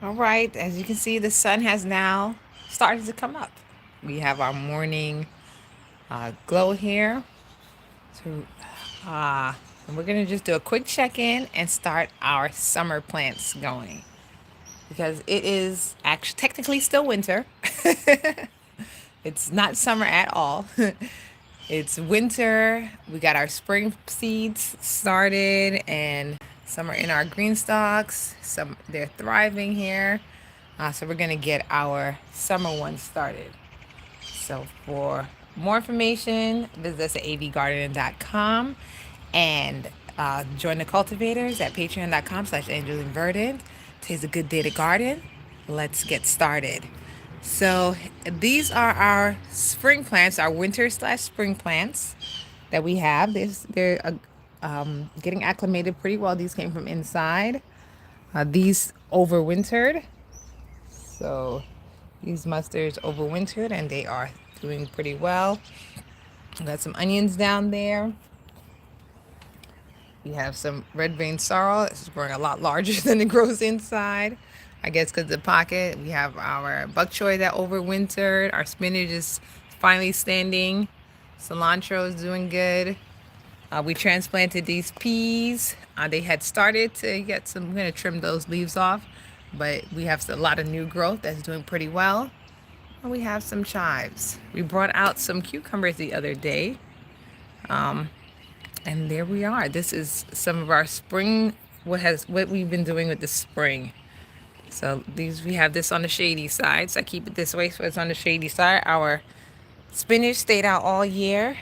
All right, as you can see, the sun has now started to come up. We have our morning glow here. So, and we're going to just do a quick check in and start our summer plants going because it is actually technically still winter. It's not summer at all. It's winter. We got our spring seeds started, and some are in our green stalks. Some they're thriving here. So we're gonna get our summer ones started. So for more information, visit us at avgardening.com and join the cultivators at patreon.com/angelinverdant. Today's a good day to garden. Let's get started. So these are our spring plants, our winter slash spring plants that we have. They're getting acclimated pretty well. These came from inside. These overwintered. So these mustards overwintered and they are doing pretty well. We got some onions down there. We have some red vein sorrel. It's growing a lot larger than it grows inside. I guess because the pocket. We have our bok choy that overwintered. Our spinach is finally standing. Cilantro is doing good. We transplanted these peas. They had started to get some. I'm gonna trim those leaves off, but we have a lot of new growth that's doing pretty well. And we have some chives. We brought out some cucumbers the other day. And there we are. This is some of our spring, what we've been doing with the spring. So these we have this on the shady side. So I keep it this way so it's on the shady side. Our spinach stayed out all year.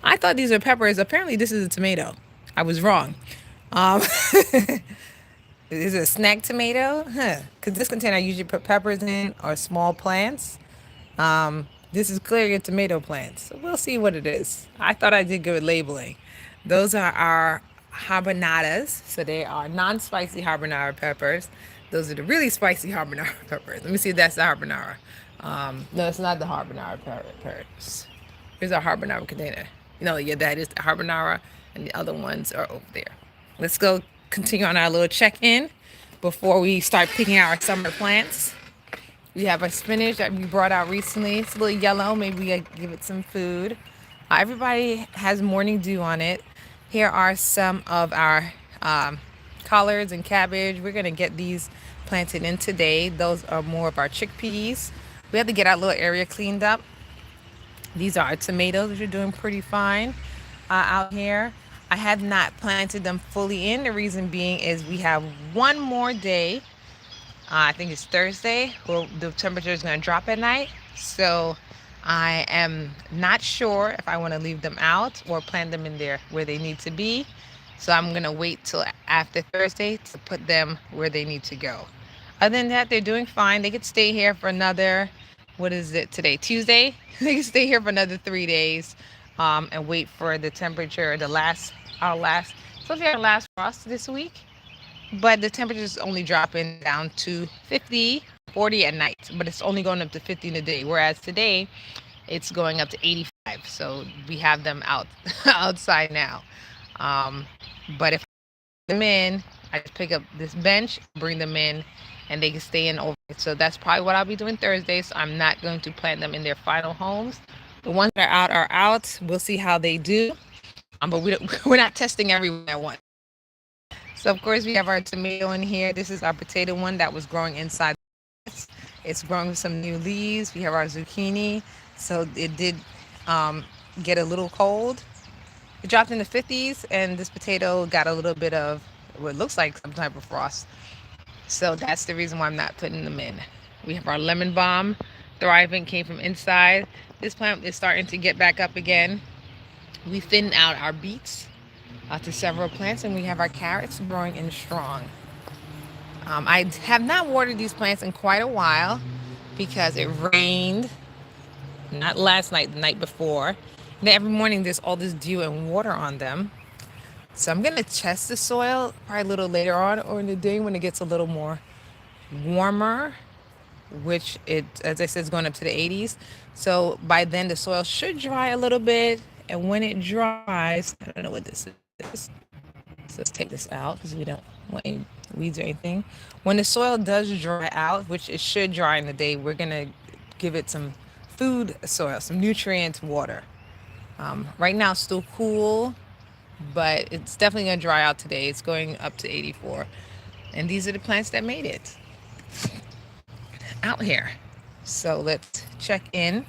I thought these were peppers. Apparently this is a tomato. I was wrong. Um, is it a snack tomato? Huh. Because this container I usually put peppers in or small plants. This is clearly a tomato plant. So we'll see what it is. I thought I did good labeling. Those are our habaneras. So they are non-spicy habanero peppers. Those are the really spicy habanero peppers. Let me see if that's the habanero. No, it's not the habanero peppers. Here's our habanero container. No, yeah, that is the habanero, and the other ones are over there. Let's go continue on our little check-in before we start picking out our summer plants. We have our spinach that we brought out recently. It's a little yellow. Maybe I give it some food. Everybody has morning dew on it. Here are some of our collards and cabbage. We're going to get these planted in today. Those are more of our chickpeas. We have to get our little area cleaned up. These are our tomatoes, which are doing pretty fine out here. I have not planted them fully in. The reason being is we have one more day. I think it's Thursday where the temperature is going to drop at night. So I am not sure if I want to leave them out or plant them in there where they need to be. So I'm going to wait till after Thursday to put them where they need to go. Other than that, they're doing fine. They could stay here for another, what is it today? Tuesday? They can stay here for another 3 days and wait for the temperature, supposed to be our last frost this week. But the temperature is only dropping down to 50, 40 at night. But it's only going up to 50 in the day. Whereas today, it's going up to 85. So we have them out outside now. Um, but if I them in, I just pick up this bench, bring them in, and they can stay in over. So that's probably what I'll be doing Thursday. So I'm not going to plant them in their final homes. The ones that are out are out. We'll see how they do. But we're not testing everyone at once. So of course we have our tomato in here. This is our potato one that was growing inside. It's growing with some new leaves. We have our zucchini. So it did get a little cold. It dropped in the 50s, and this potato got a little bit of what looks like some type of frost. So that's the reason why I'm not putting them in. We have our lemon balm thriving, came from inside. This plant is starting to get back up again. We thinned out our beets to several plants, and we have our carrots growing in strong. I have not watered these plants in quite a while because it rained, not last night, the night before. And then every morning there's all this dew and water on them. So I'm going to test the soil probably a little later on or in the day when it gets a little more warmer, which it, as I said, is going up to the 80s. So by then the soil should dry a little bit. And when it dries, I don't know what this is. So let's take this out because we don't want any weeds or anything. When the soil does dry out, which it should dry in the day, we're gonna give it some food soil, some nutrient water. Right now, it's still cool, but it's definitely gonna dry out today. It's going up to 84, and these are the plants that made it out here. So let's check in.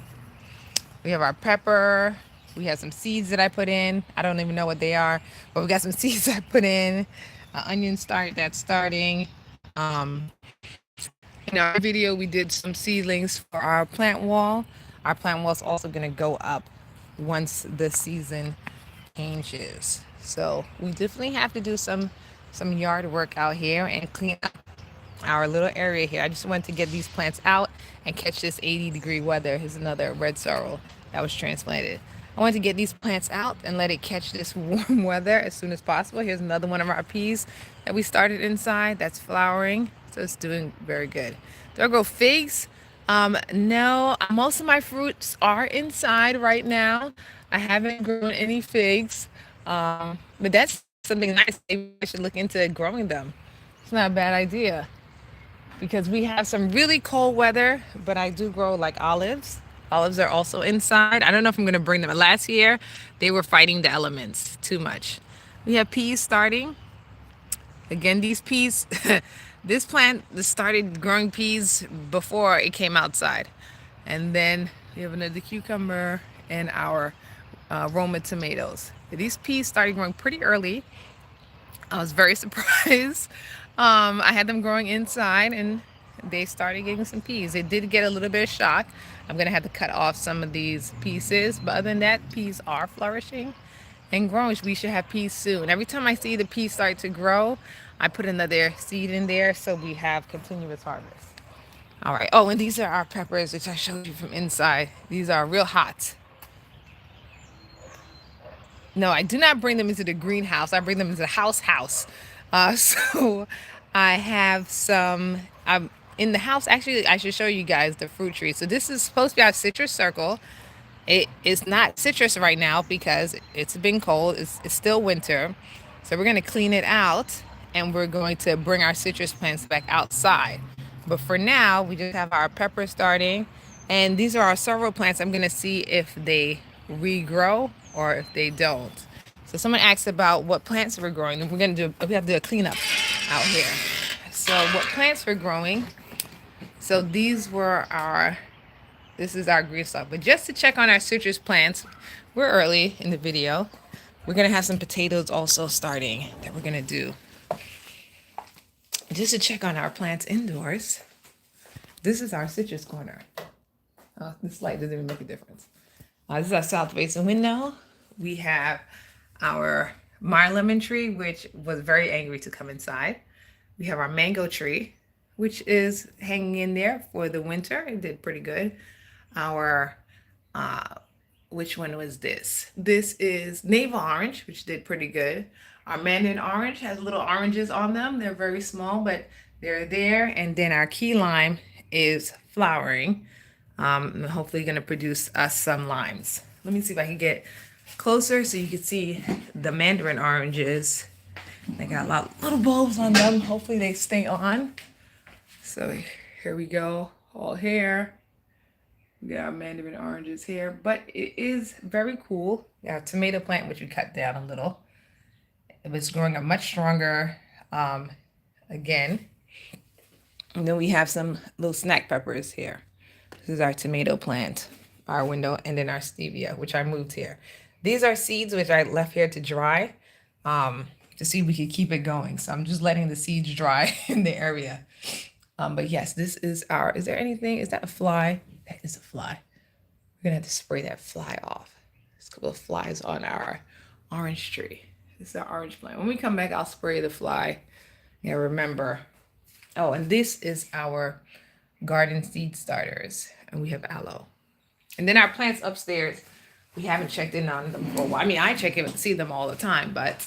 We have our pepper. We have some seeds that I put in. I don't even know what they are, but we got some seeds I put in. Onion start that's starting. Um, in our video, we did some seedlings for our plant wall. Our plant wall is also going to go up once the season changes. So we definitely have to do some yard work out here and clean up our little area here. I just wanted to get these plants out and catch this 80-degree weather. Here's another red sorrel that was transplanted. I wanted to get these plants out and let it catch this warm weather as soon as possible. Here's another one of our peas that we started inside that's flowering. So it's doing very good. Do I grow figs? No, most of my fruits are inside right now. I haven't grown any figs. But that's something nice. Maybe I should look into growing them. It's not a bad idea because we have some really cold weather, but I do grow like olives. Olives are also inside. I don't know if I'm going to bring them. Last year, they were fighting the elements too much. We have peas starting. Again, these peas, this plant started growing peas before it came outside. And then we have another cucumber and our Roma tomatoes. These peas started growing pretty early. I was very surprised. I had them growing inside and they started getting some peas. It did get a little bit of shock. I'm going to have to cut off some of these pieces. But other than that, peas are flourishing and growing. We should have peas soon. Every time I see the peas start to grow, I put another seed in there so we have continuous harvest. All right. Oh, and these are our peppers, which I showed you from inside. These are real hot. No, I do not bring them into the greenhouse. I bring them into the house. So I have some in the house. Actually, I should show you guys the fruit tree. So this is supposed to be our citrus circle. It is not citrus right now because it's been cold. It's still winter. So we're going to clean it out and we're going to bring our citrus plants back outside. But for now, we just have our pepper starting. And these are our sorrel plants. I'm going to see if they regrow or if they don't. So someone asked about what plants we're growing. And we have to do a cleanup out here. So what plants we're growing. So this is our green stuff. But just to check on our citrus plants, we're early in the video. We're going to have some potatoes also starting that we're going to do. Just to check on our plants indoors. This is our citrus corner. Oh, this light doesn't even make a difference. This is our south facing window. We have our Meyer lemon tree, which was very angry to come inside. We have our mango tree, which is hanging in there for the winter. It did pretty good. Our, which one was this? This is navel orange, which did pretty good. Our mandarin orange has little oranges on them. They're very small, but they're there. And then our key lime is flowering. And hopefully going to produce us some limes. Let me see if I can get closer so you can see the mandarin oranges. They got a lot of little bulbs on them. Hopefully they stay on. So here we go, all here. We got our mandarin oranges here, but it is very cool. We have a tomato plant, which we cut down a little. It was growing up much stronger again. And then we have some little snack peppers here. This is our tomato plant, our window, and then our stevia, which I moved here. These are seeds, which I left here to dry to see if we could keep it going. So I'm just letting the seeds dry in the area. But yes, this is is there anything? Is that a fly? That is a fly. We're gonna have to spray that fly off. There's a couple of flies on our orange tree. This is our orange plant. When we come back, I'll spray the fly. Yeah, remember. Oh, and this is our garden seed starters. And we have aloe. And then our plants upstairs, we haven't checked in on them for a while. I mean, I check in and see them all the time, but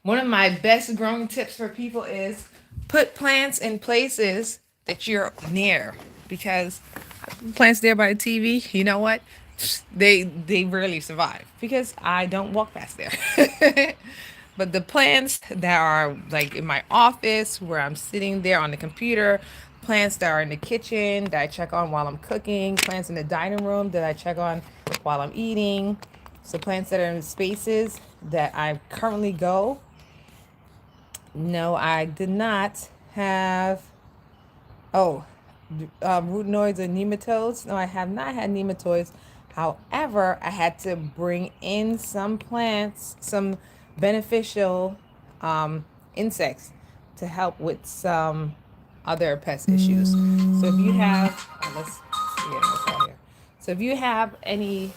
one of my best growing tips for people is put plants in places that you're near, because plants there by the TV, you know what? They rarely survive because I don't walk past there. But the plants that are like in my office where I'm sitting there on the computer, plants that are in the kitchen that I check on while I'm cooking, plants in the dining room that I check on while I'm eating. So plants that are in spaces that I currently go. No, I did not have. Oh, rutinoids and nematodes. No, I have not had nematodes. However, I had to bring in some plants, some beneficial insects to help with some other pest issues. So if you have, let's see what's out here. So if you have any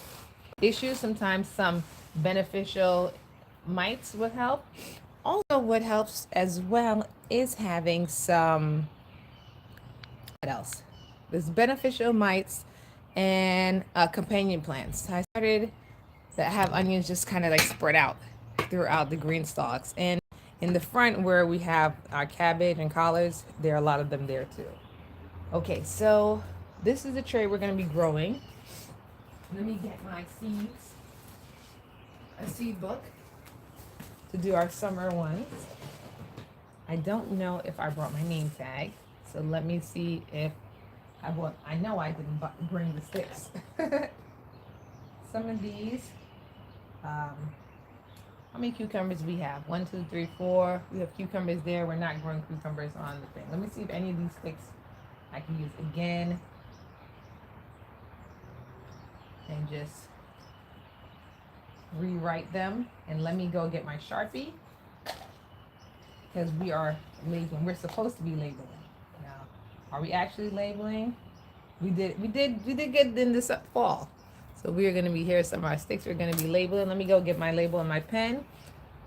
issues, sometimes some beneficial mites would help. Also, what helps as well is having some, what else? There's beneficial mites and companion plants. I started that have onions just kind of like spread out throughout the green stalks. And in the front where we have our cabbage and collards, there are a lot of them there too. Okay, so this is the tray we're going to be growing. Let me get my seeds, a seed book to do our summer ones. I don't know if I brought my name tag, so let me see if I bought. I know I didn't bring the sticks. Some of these, how many cucumbers we have? 1, 2, 3, 4. We have cucumbers there. We're not growing cucumbers on the thing. Let me see if any of these sticks I can use again and just rewrite them. And let me go get my Sharpie because we are labeling. We're supposed to be labeling. Now, are we actually labeling? We did get in this fall. So we are going to be, here some of our sticks we're going to be labeling. Let me go get my label and my pen.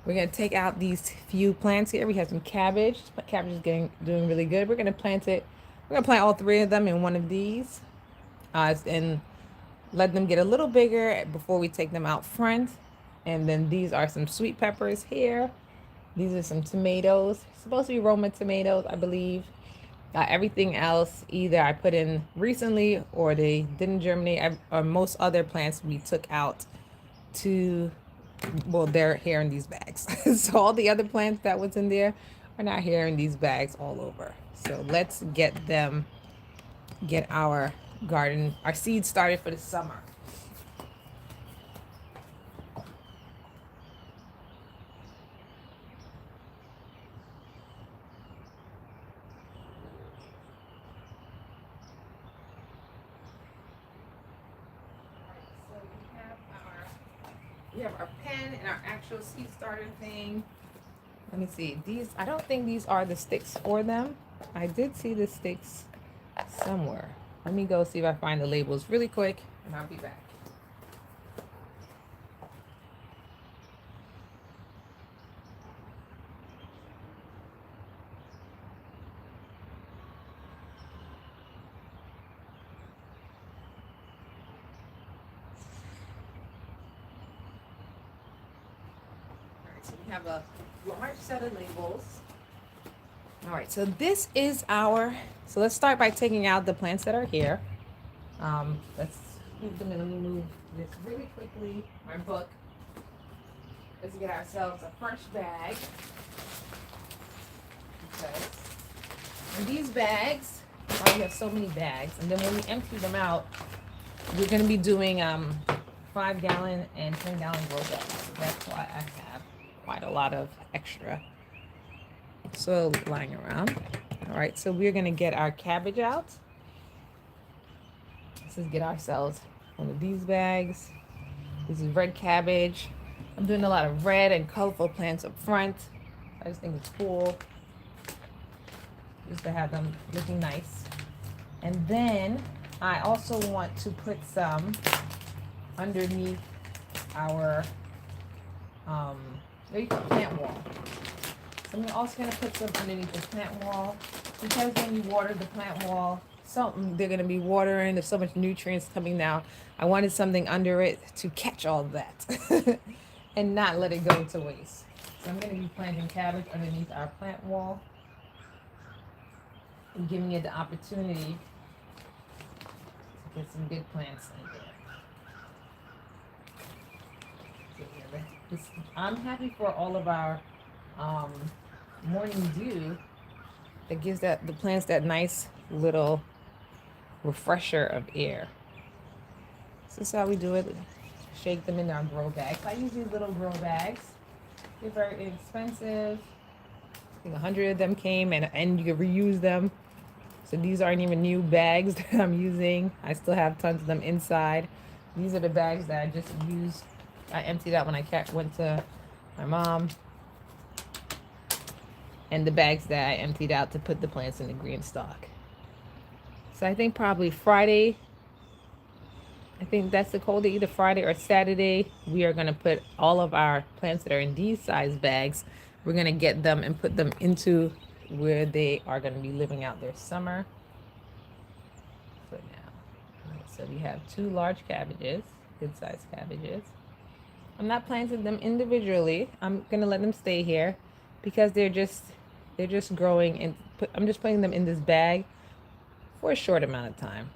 We're going to take out these few plants here. We have some cabbage. Cabbage is doing really good. We're going to plant it. We're going to plant all 3 of them in one of these. And let them get a little bigger before we take them out front. And then these are some sweet peppers here. These are some tomatoes. Supposed to be Roma tomatoes, I believe. Everything else, either I put in recently or they didn't germinate. Or most other plants we took out to, well, they're here in these bags. So all the other plants that was in there are not here in these bags all over. So let's get our garden, our seeds started for the summer. So we have our pen and our actual seed starter thing. Let me see. These, I don't think these are the sticks for them. I did see the sticks somewhere. Let me go see if I find the labels really quick and I'll be back. So we have a large set of labels. All right, so this is our, so let's start by taking out the plants that are here. Let's move them in. Let me move this really quickly. My book. Let's get ourselves a fresh bag. Okay. And these bags, we have so many bags, and then when we empty them out, we're going to be doing 5-gallon and 10-gallon grow bags. That's why I have quite a lot of extra soil lying around. All right, so we're going to get our cabbage out. Let's just get ourselves one of these bags. This is red cabbage. I'm doing a lot of red and colorful plants up front. I just think it's cool just to have them looking nice. And then I also want to put some underneath our plant wall. So I'm also going to put some underneath the plant wall because when you water the plant wall, they're going to be watering. There's so much nutrients coming down. I wanted something under it to catch all of that and not let it go to waste. So I'm going to be planting cabbage underneath our plant wall and giving it the opportunity to get some good plants in there. So yeah, I'm happy for all of our um, morning dew that gives the plants that nice little refresher of air. So this is how we do it. Shake them in our grow bags. I use these little grow bags. They're very inexpensive. I think 100 of them came, and you can reuse them. So these aren't even new bags that I'm using. I still have tons of them inside. These are the bags that I just used. I emptied out when I went to my mom. And the bags that I emptied out to put the plants in the green stock. So I think probably Friday, I think that's the cold day, either Friday or Saturday, we are going to put all of our plants that are in these size bags, we're going to get them and put them into where they are going to be living out their summer for now. So we have 2 large cabbages, good sized cabbages. I'm not planting them individually. I'm going to let them stay here because they're just growing, and I'm just putting them in this bag for a short amount of time.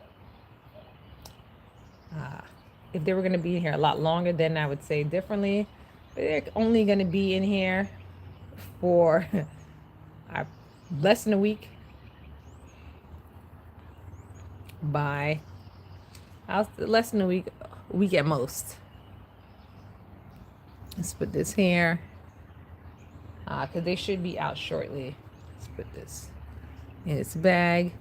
If they were going to be in here a lot longer, then I would say differently. But they're only going to be in here for less than a week. By less than a week at most. Let's put this here, because they should be out shortly. Let's put this in its bag.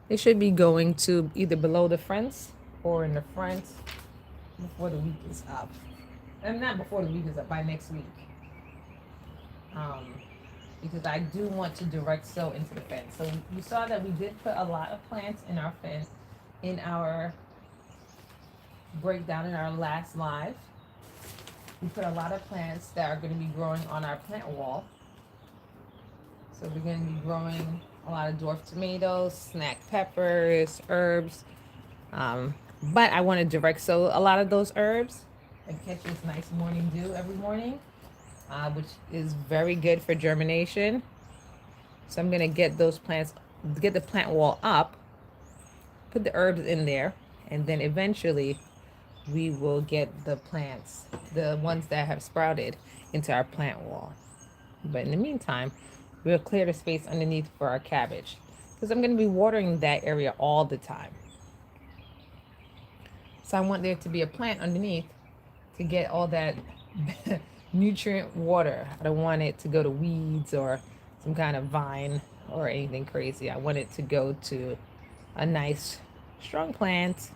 They should be going to either below the fence or in the front before the week is up. And not before the week is up, by next week. Because I do want to direct sow into the fence. So you saw that we did put a lot of plants in our fence in our breakdown in our last live. We put a lot of plants that are going to be growing on our plant wall. So we're going to be growing a lot of dwarf tomatoes, snack peppers, herbs. But I want to direct sow a lot of those herbs and catch this nice morning dew every morning, which is very good for germination. So I'm going to get those plants, get the plant wall up, put the herbs in there, and then eventually we will get the plants, the ones that have sprouted, into our plant wall. But in the meantime, we'll clear the space underneath for our cabbage, because I'm going to be watering that area all the time. So I want there to be a plant underneath to get all that nutrient water. I don't want it to go to weeds or some kind of vine or anything crazy. I want it to go to a nice strong plant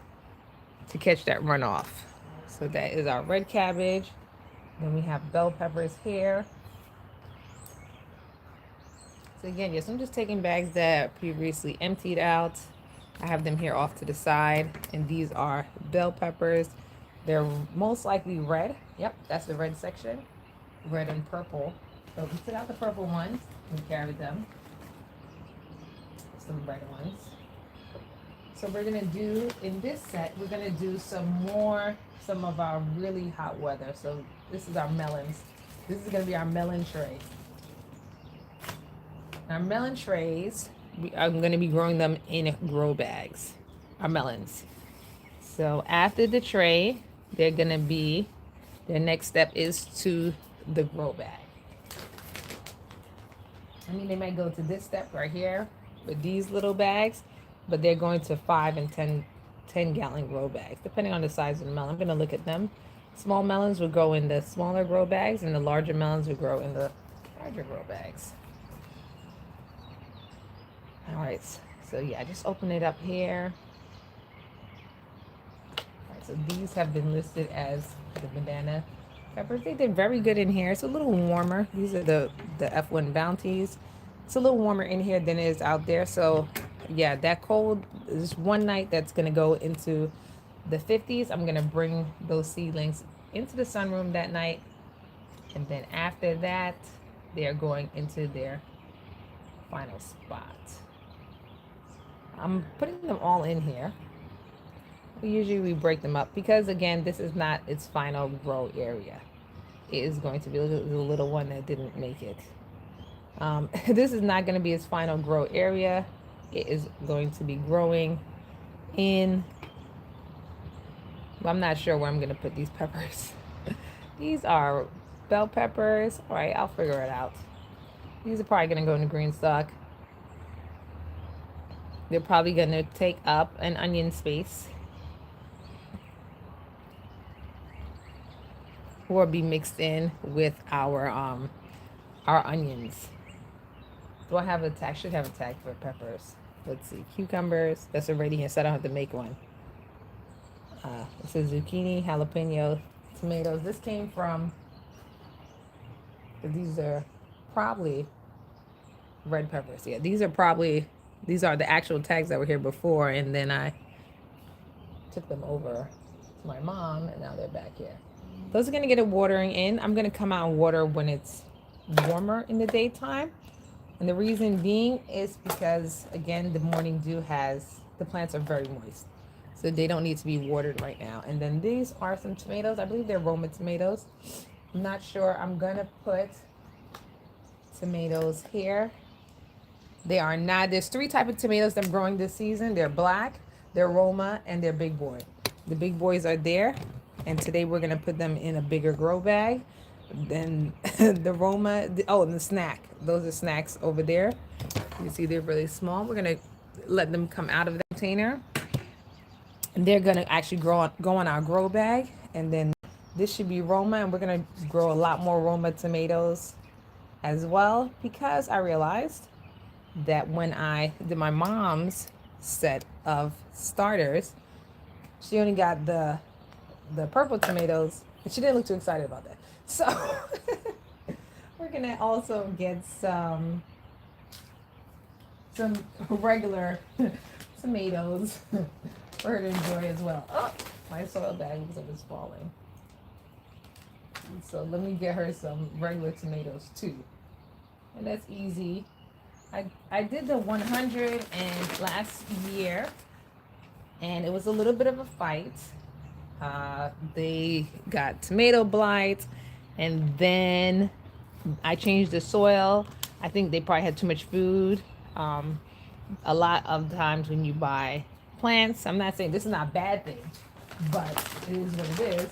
to catch that runoff. So that is our red cabbage. Then we have bell peppers here. So again, yes, I'm just taking bags that previously emptied out. I have them here off to the side, and these are bell peppers. They're most likely red. Yep, that's the red section, red and purple. So we took out the purple ones and carried them. Some red ones. So we're gonna do, in this set, we're gonna do some of our really hot weather. So this is our melons. This is gonna be our melon tray. Our melon trays, I'm going to be growing them in grow bags, our melons. So after the tray, they're going to be, their next step is to the grow bag. I mean, they might go to this step right here with these little bags, but they're going to 5 and 10 gallon grow bags, depending on the size of the melon. I'm going to look at them. Small melons would grow in the smaller grow bags, and the larger melons would grow in the larger grow bags. All right, so yeah, just open it up here. All right, so these have been listed as the banana peppers. They did very good in here. It's a little warmer. These are the F1 bounties. It's a little warmer in here than it is out there. So yeah, that cold is one night that's gonna go into the 50s. I'm gonna bring those seedlings into the sunroom that night, and then after that, they are going into their final spot. I'm putting them all in here. Usually we break them up because, again, this is not its final grow area. It is going to be the little one that didn't make it. This is not going to be its final grow area. It is going to be growing in, well, I'm not sure where I'm going to put these peppers. These are bell peppers. All right, I'll figure it out. These are probably gonna go in the green stock. They're probably gonna take up an onion space or be mixed in with our onions. Do I have a tag? I should have a tag for peppers. Let's see. Cucumbers. That's already here, so I don't have to make one. This is zucchini, jalapeno, tomatoes. This came from, these are probably red peppers. Yeah, these are the actual tags that were here before, and then I took them over to my mom, and now they're back here. Those are gonna get a watering in. I'm gonna come out and water when it's warmer in the daytime. And the reason being is because, again, the morning dew the plants are very moist. So they don't need to be watered right now. And then these are some tomatoes. I believe they're Roma tomatoes. I'm not sure. I'm going to put tomatoes here. They are not, there's 3 types of tomatoes that I'm growing this season. They're black, they're Roma, and they're big boy. The big boys are there. And today we're going to put them in a bigger grow bag. Then the Roma, and the snack. Those are snacks over there. You see they're really small. We're going to let them come out of the container. And they're going to actually go on our grow bag. And then this should be Roma. And we're going to grow a lot more Roma tomatoes as well. Because I realized that when I did my mom's set of starters, she only got the purple tomatoes. And she didn't look too excited about that. So we're gonna also get some regular tomatoes for her to enjoy as well. Oh, my soil bag looks like it's falling. So let me get her some regular tomatoes too. And that's easy. I did the 100 and last year, and it was a little bit of a fight. They got tomato blight, and then I changed the soil. I think they probably had too much food. A lot of times when you buy plants, I'm not saying this is not a bad thing, but it is what it is.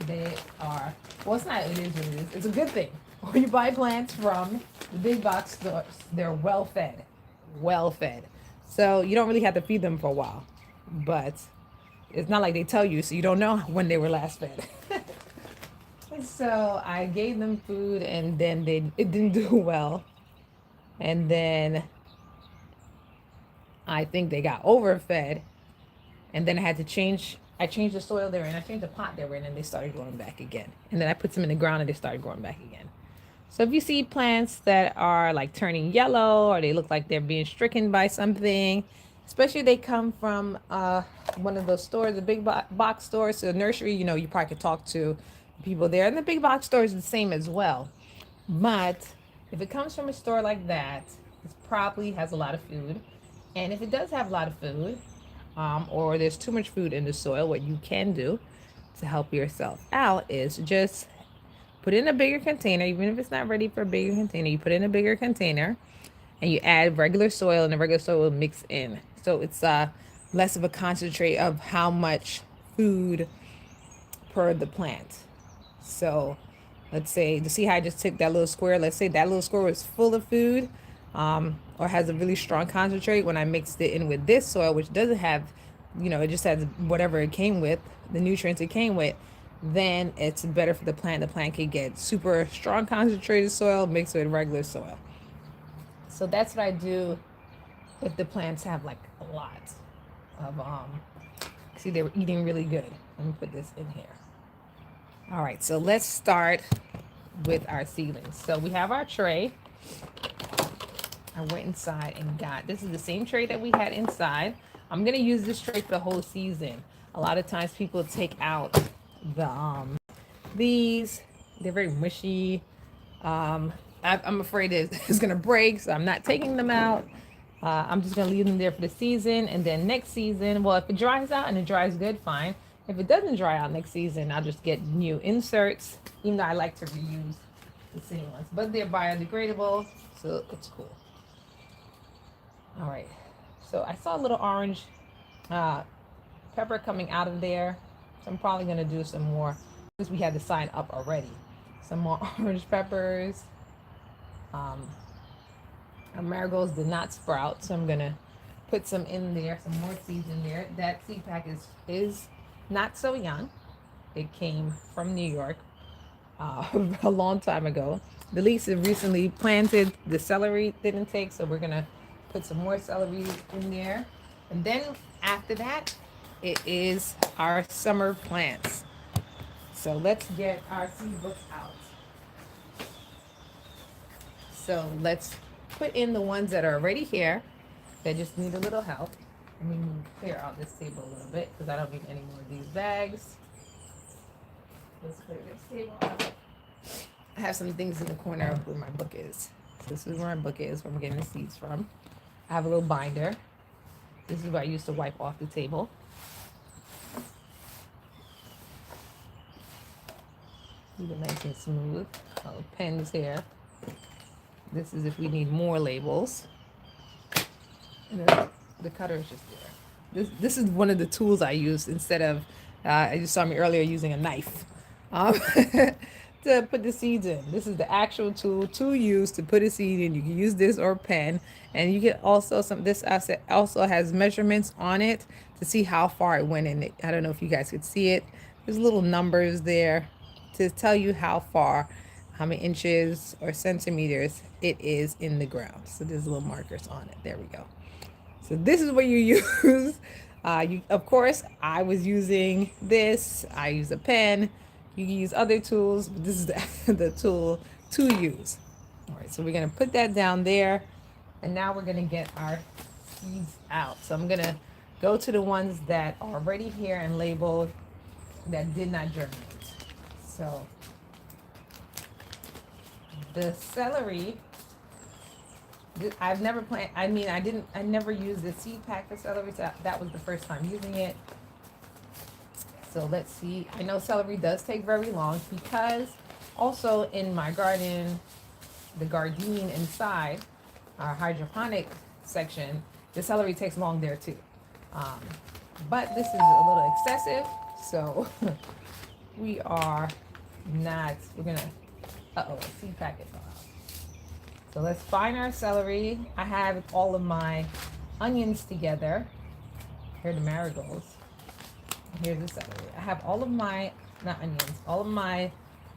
They are, well, it's not, it is what it is. It's a good thing. When you buy plants from the big box stores, they're well fed. Well fed. So you don't really have to feed them for a while. But it's not like they tell you, so you don't know when they were last fed. So I gave them food, and then it didn't do well. And then I think they got overfed. And then I changed the soil they were in. I changed the pot they were in, and they started growing back again. And then I put them in the ground, and they started growing back again. So if you see plants that are like turning yellow, or they look like they're being stricken by something, especially if they come from one of those stores, the big box stores, so the nursery, you probably could talk to people there. And the big box store is the same as well. But if it comes from a store like that, it probably has a lot of food. And if it does have a lot of food, or there's too much food in the soil, what you can do to help yourself out is just put in a bigger container. Even if it's not ready for a bigger container, you put in a bigger container and you add regular soil, and the regular soil will mix in. So it's less of a concentrate of how much food per the plant. So let's say, to see how I just took that little square, let's say that little square was full of food, or has a really strong concentrate. When I mixed it in with this soil, which doesn't have, it just has whatever it came with, the nutrients it came with, then it's better for the plant. The plant can get super strong concentrated soil mixed with regular soil. So that's what I do if the plants have like a lot of, see, they were eating really good. Let me put this in here. All right, so let's start with our seedlings. So we have our tray. I went inside and this is the same tray that we had inside. I'm gonna use this tray for the whole season. A lot of times people take out these, they're very mushy. I'm afraid it's gonna break, so I'm not taking them out. I'm just gonna leave them there for the season, and then next season, well, if it dries out and it dries good, fine. If it doesn't dry out next season, I'll just get new inserts, even though I like to reuse the same ones. But they're biodegradable, so it's cool. All right, so I saw a little orange pepper coming out of there, so I'm probably gonna do some more We had the sign up already. Some more orange peppers. Um, our marigolds did not sprout, so I'm gonna put some in there, some more seeds in there. That seed pack is not so young. It came from New York a long time ago. The leeks have recently planted. The celery didn't take, so we're gonna put some more celery in there. And then after that, it is our summer plants. So let's get our seed books out. So let's put in the ones that are already here that just need a little help. Let me clear out this table a little bit because I don't need any more of these bags. Let's clear this table out. I have some things in the corner of where my book is. So this is where my book is, where I'm getting the seeds from. I have a little binder. This is what I used to wipe off the table. Keep it nice and smooth. Oh, pens here. This is if we need more labels. And then the cutter is just there. This is one of the tools I use instead of, you saw me earlier using a knife to put the seeds in. This is the actual tool to use to put a seed in. You can use this or a pen. And you get also this asset also has measurements on it to see how far it went in it. I don't know if you guys could see it. There's little numbers there to tell you how far, how many inches or centimeters it is in the ground. So there's little markers on it. There we go. So this is what you use. Of course, I was using this. I use a pen. You can use other tools, but this is the tool to use. All right, so we're gonna put that down there, and now we're gonna get our seeds out. So I'm gonna go to the ones that are already here and labeled that did not germinate. So the celery, I've never planted. I mean, I never used the seed pack for celery. So that was the first time using it. So let's see. I know celery does take very long because also in my garden, the garden inside our hydroponic section, the celery takes long there too. But this is a little excessive. So we're gonna, seed packet fell out. So let's find our celery. I have all of my onions together. Here are the marigolds. Here's the celery. I have all of my, not onions, all of my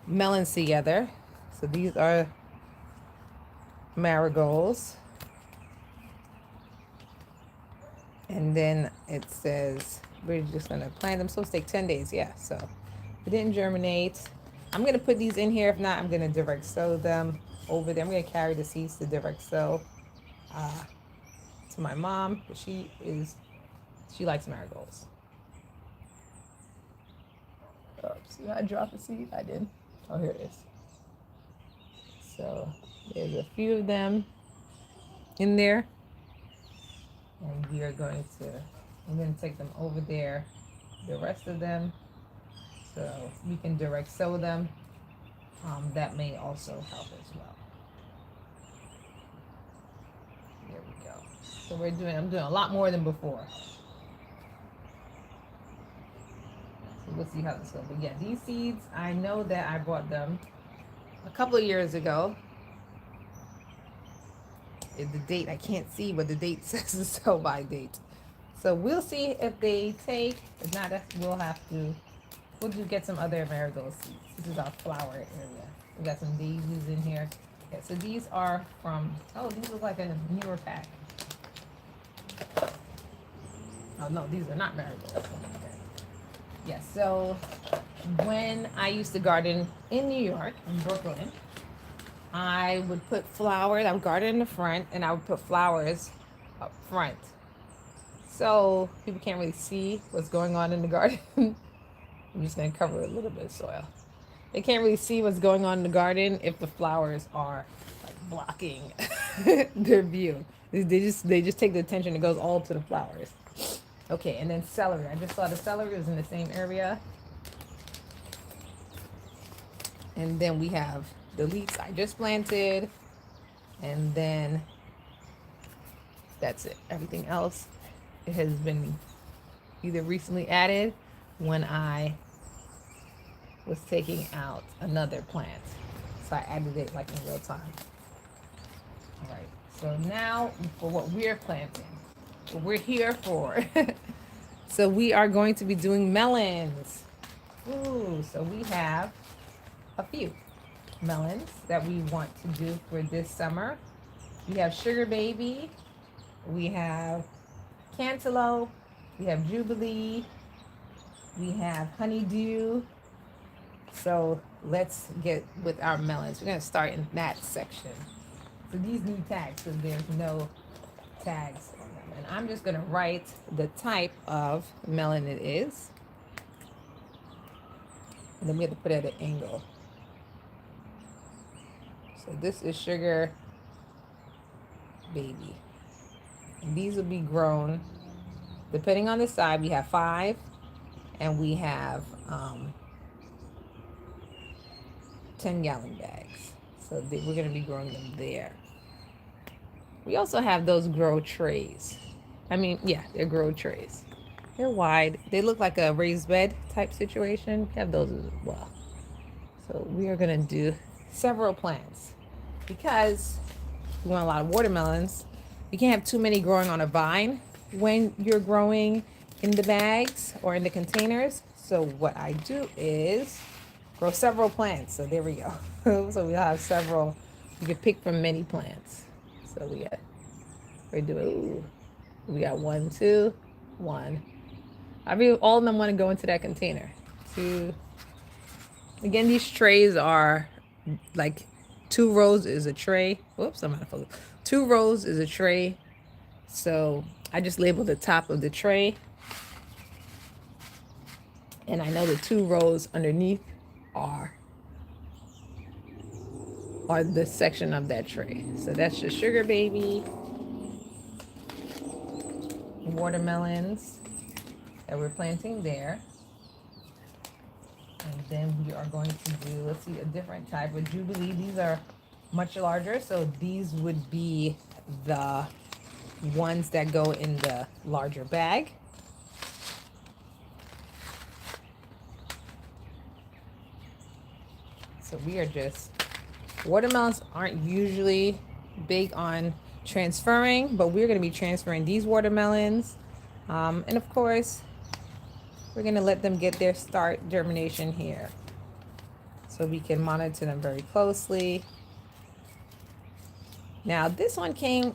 melons together. So these are marigolds. And then it says, we're just gonna plant them. So it's take 10 days, yeah. So it didn't germinate. I'm gonna put these in here. If not, I'm gonna direct sow them over there. I'm gonna carry the seeds to direct sow to my mom, but she likes marigolds. Oops, did I drop a seed? I did. Oh, here it is. So there's a few of them in there, and I'm going to take them over there, the rest of them, so we can direct sow them. That may also help as well. There we go. So I'm doing a lot more than before. So we'll see how this goes. But yeah, these seeds, I know that I bought them a couple of years ago. The date, I can't see what the date says, the sell by date. So we'll see if they take. If not, we'll just get some other marigold seeds. This is our flower area. We got some daisies in here. Okay, so these are from, these look like a newer pack. Oh no, these are not marigolds. Okay. Yeah, so when I used to garden in New York, in Brooklyn, I would put flowers, I would garden in the front, and I would put flowers up front. So people can't really see what's going on in the garden. I'm just going to cover a little bit of soil. They can't really see what's going on in the garden if the flowers are like blocking their view. They just take the attention. It goes all to the flowers. Okay, and then celery. I just saw the celery was in the same area. And then we have the leeks I just planted. And then that's it. Everything else, it has been either recently added when I was taking out another plant. So I added it like in real time. All right, so now for what we're planting, what we're here for. So we are going to be doing melons. Ooh, so we have a few melons that we want to do for this summer. We have Sugar Baby, we have Cantaloupe, we have Jubilee, we have Honeydew. So let's get with our melons. We're going to start in that section. So these need tags because there's no tags on them. And I'm just going to write the type of melon it is. And then we have to put it at an angle. So this is Sugar Baby. And these will be grown, depending on the side, we have 5 and we have 10-gallon bags. So we're going to be growing them there. We also have those grow trays. They're grow trays. They're wide. They look like a raised bed type situation. We have those as well. So we are going to do several plants because we want a lot of watermelons. You can't have too many growing on a vine when you're growing in the bags or in the containers. So what I do is grow several plants. So there we go. So we'll have several. You can pick from many plants. So we got 1, 2, 1. All of them want to go into that container. 2. Again, these trays are like 2 rows is a tray. Whoops, I'm out of focus. 2 rows is a tray. So I just labeled the top of the tray. And I know the 2 rows underneath are the section of that tray. So that's just Sugar Baby, watermelons that we're planting there. And then we are going to do, let's see, a different type of Jubilee. These are much larger, so these would be the ones that go in the larger bag. So we are watermelons aren't usually big on transferring, but we're going to be transferring these watermelons. And of course, we're going to let them get their start germination here. So we can monitor them very closely. Now this one came,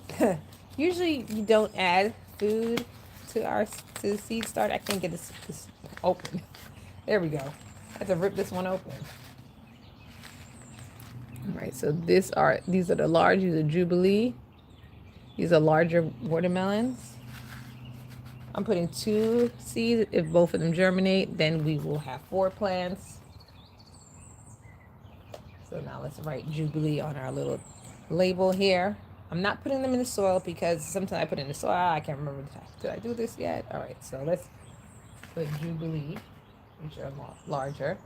usually you don't add food to the seed start. I can't get this open. There we go. I have to rip this one open. All right, so these are the large, these are Jubilee. These are larger watermelons. I'm putting 2 seeds. If both of them germinate, then we will have 4 plants. So now let's write Jubilee on our little label here. I'm not putting them in the soil because sometimes I put in the soil. I can't remember. Did I do this yet? All right, so let's put Jubilee, which are larger.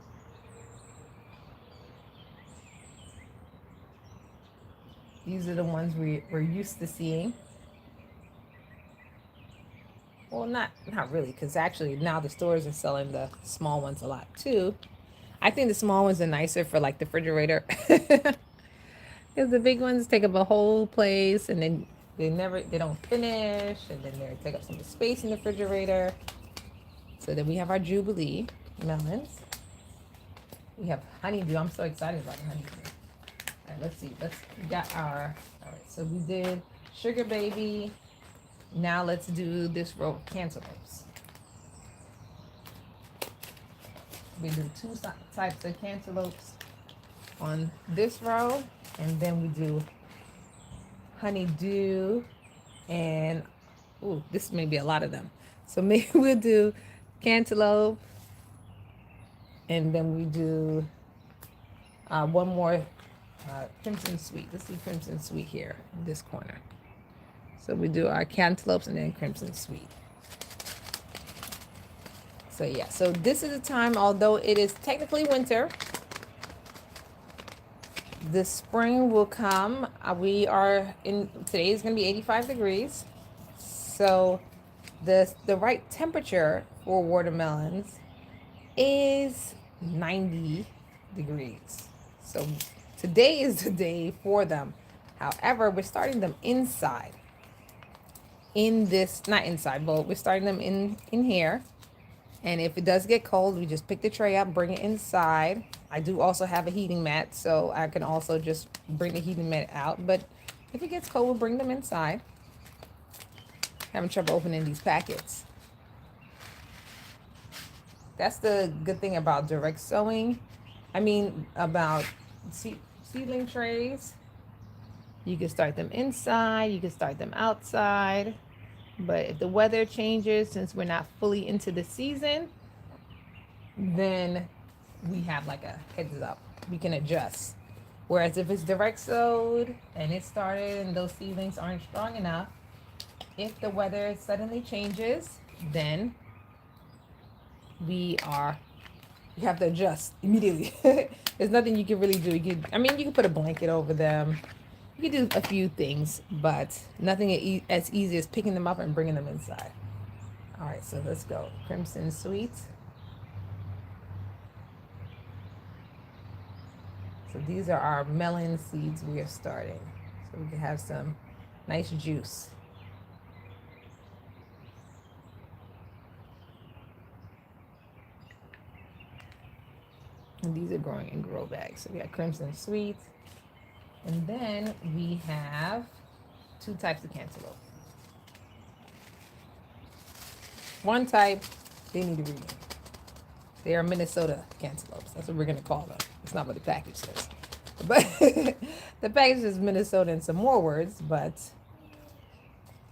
These are the ones we're used to seeing. Well, not really, because actually now the stores are selling the small ones a lot too. I think the small ones are nicer for like the refrigerator. Because the big ones take up a whole place and then they don't finish and then they take up some space in the refrigerator. So then we have our Jubilee melons. We have honeydew. I'm so excited about honeydew. All right, let's see. All right, so we did Sugar Baby. Now let's do this row of cantaloupes. We do 2 types of cantaloupes on this row, and then we do honeydew, and this may be a lot of them. So maybe we'll do cantaloupe, and then we do one more crimson sweet. Let's do crimson sweet here in this corner. So we do our cantaloupes and then crimson sweet. So yeah, so this is the time, although it is technically winter, the spring will come. Today is going to be 85 degrees. So the right temperature for watermelons is 90 degrees. So today is the day for them. However, we're starting them inside. In this, not inside, but we're starting them in here. And if it does get cold, we just pick the tray up, bring it inside. I do also have a heating mat, so I can also just bring the heating mat out. But if it gets cold, we'll bring them inside. Having trouble opening these packets. That's the good thing about direct sowing. I mean, about seedling trays. You can start them inside, you can start them outside. But if the weather changes, since we're not fully into the season, then we have like a heads up. We can adjust. Whereas if it's direct sowed and it started and those seedlings aren't strong enough, if the weather suddenly changes, then we have to adjust immediately. There's nothing you can really do. You can put a blanket over them. You can do a few things, but nothing as easy as picking them up and bringing them inside. All right, so let's go. Crimson Sweet. So these are our melon seeds we are starting. So we can have some nice juice. And these are growing in grow bags. So we got Crimson Sweet. And then we have two types of cantaloupe. One type, they need a reading. They are Minnesota cantaloupes. That's what we're going to call them. It's not what the package says. But the package is Minnesota and some more words. But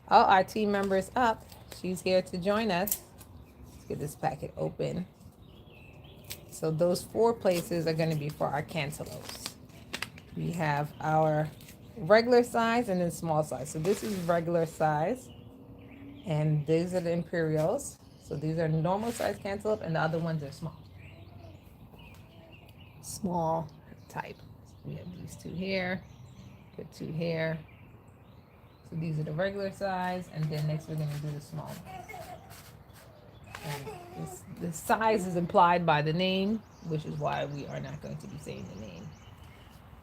our team member is up. She's here to join us. Let's get this packet open. So those 4 places are going to be for our cantaloupes. We have our regular size and then small size. So this is regular size. And these are the Imperials. So these are normal size cantaloupe and the other ones are small. Small type. So we have these 2 here. Put 2 here. So these are the regular size. And then next we're going to do the small ones. And the size is implied by the name, which is why we are not going to be saying the name.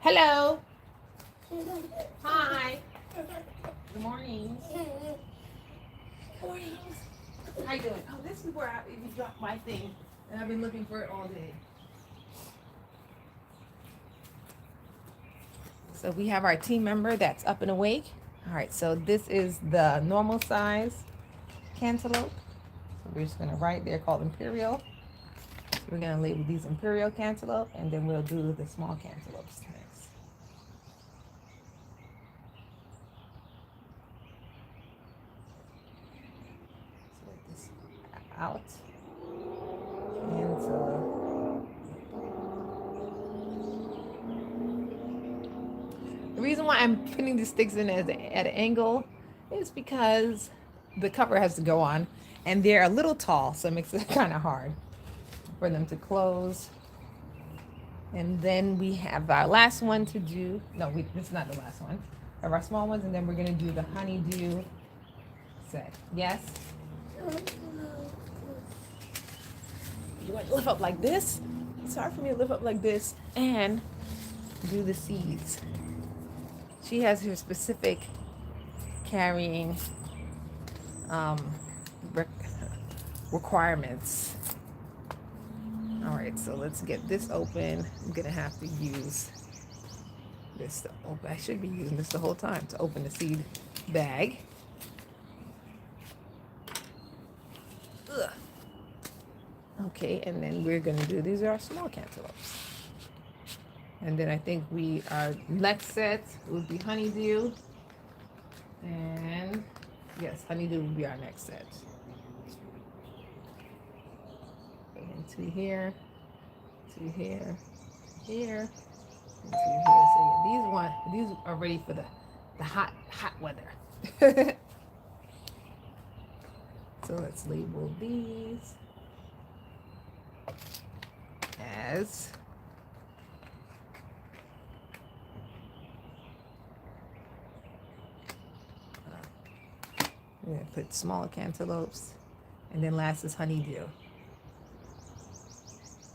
Hello. Hi. Good morning. Good morning. How you doing? Oh, this is where you dropped my thing, and I've been looking for it all day. So we have our team member that's up and awake. All right, so this is the normal size cantaloupe. So we're just gonna write there called Imperial. So we're gonna label these Imperial cantaloupe, and then we'll do the small cantaloupes next. So let this out. And so the reason why I'm putting these sticks in at an angle is because the cover has to go on, and they're a little tall, so it makes it kind of hard for them to close. And then we have our last one to do. No, this is not the last one. We have our small ones, and then we're gonna do the honeydew set. Yes? You want to lift up like this? It's hard for me to lift up like this and do the seeds. She has her specific carrying requirements. All right, so let's get this open. I'm gonna have to use this to open. I should be using this the whole time to open the seed bag. Ugh. Okay, and then we're gonna do, these are our small cantaloupes. And then I think our next set would be honeydew. And yes, honeydew will be our next set. And 2 here, 2 here, here, and 2 here. So yeah, these are ready for the hot weather. So let's label these as we're gonna put small cantaloupes, and then last is honeydew.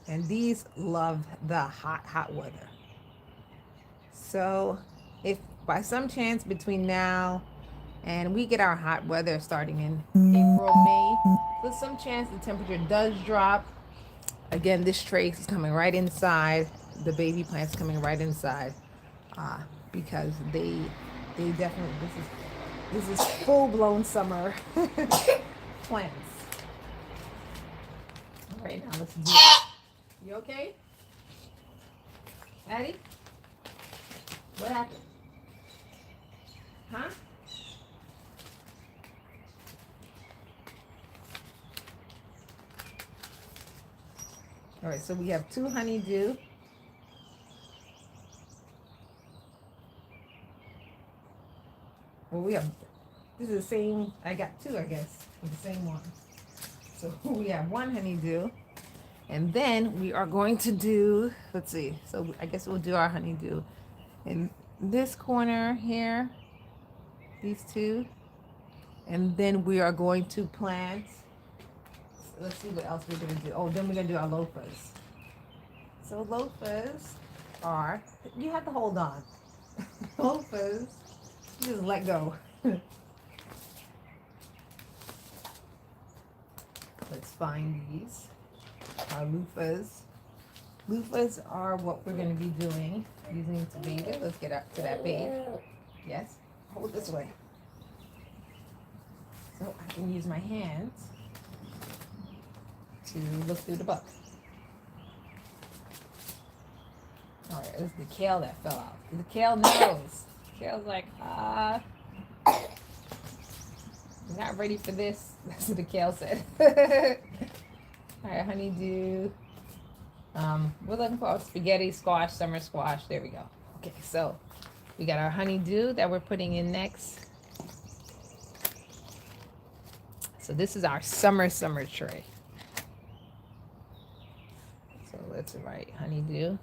And these love the hot weather. So if by some chance between now and we get our hot weather starting in April, May, with some chance the temperature does drop. Again, this tray is coming right inside. The baby plants coming right inside, uh, because they definitely, this is full blown summer plants. All right, now let's do it. You okay, Addie? What happened? Huh? All right, so we have 2 honeydew. Well, we have, this is the same, I got 2, I guess, with the same one. So we have 1 honeydew. And then we are going to do, let's see, so I guess we'll do our honeydew in this corner here, these 2. And then we are going to plant, let's see what else we're going to do. Oh, then we're going to do our loafers. So loafers are, you have to hold on. Loafers, you just let go. Let's find these. Our loofahs. Loofahs are what we're going to be doing using to bathe it. Let's get up to that bathe. Yes, hold this way. So I can use my hands to look through the book. All right, it was the kale that fell out. The kale knows. Kale's like, I'm not ready for this. That's what the kale said. All right, honeydew. We're looking for spaghetti squash, summer squash. There we go. Okay, so we got our honeydew that we're putting in next. So this is our summer tray. So let's write honeydew.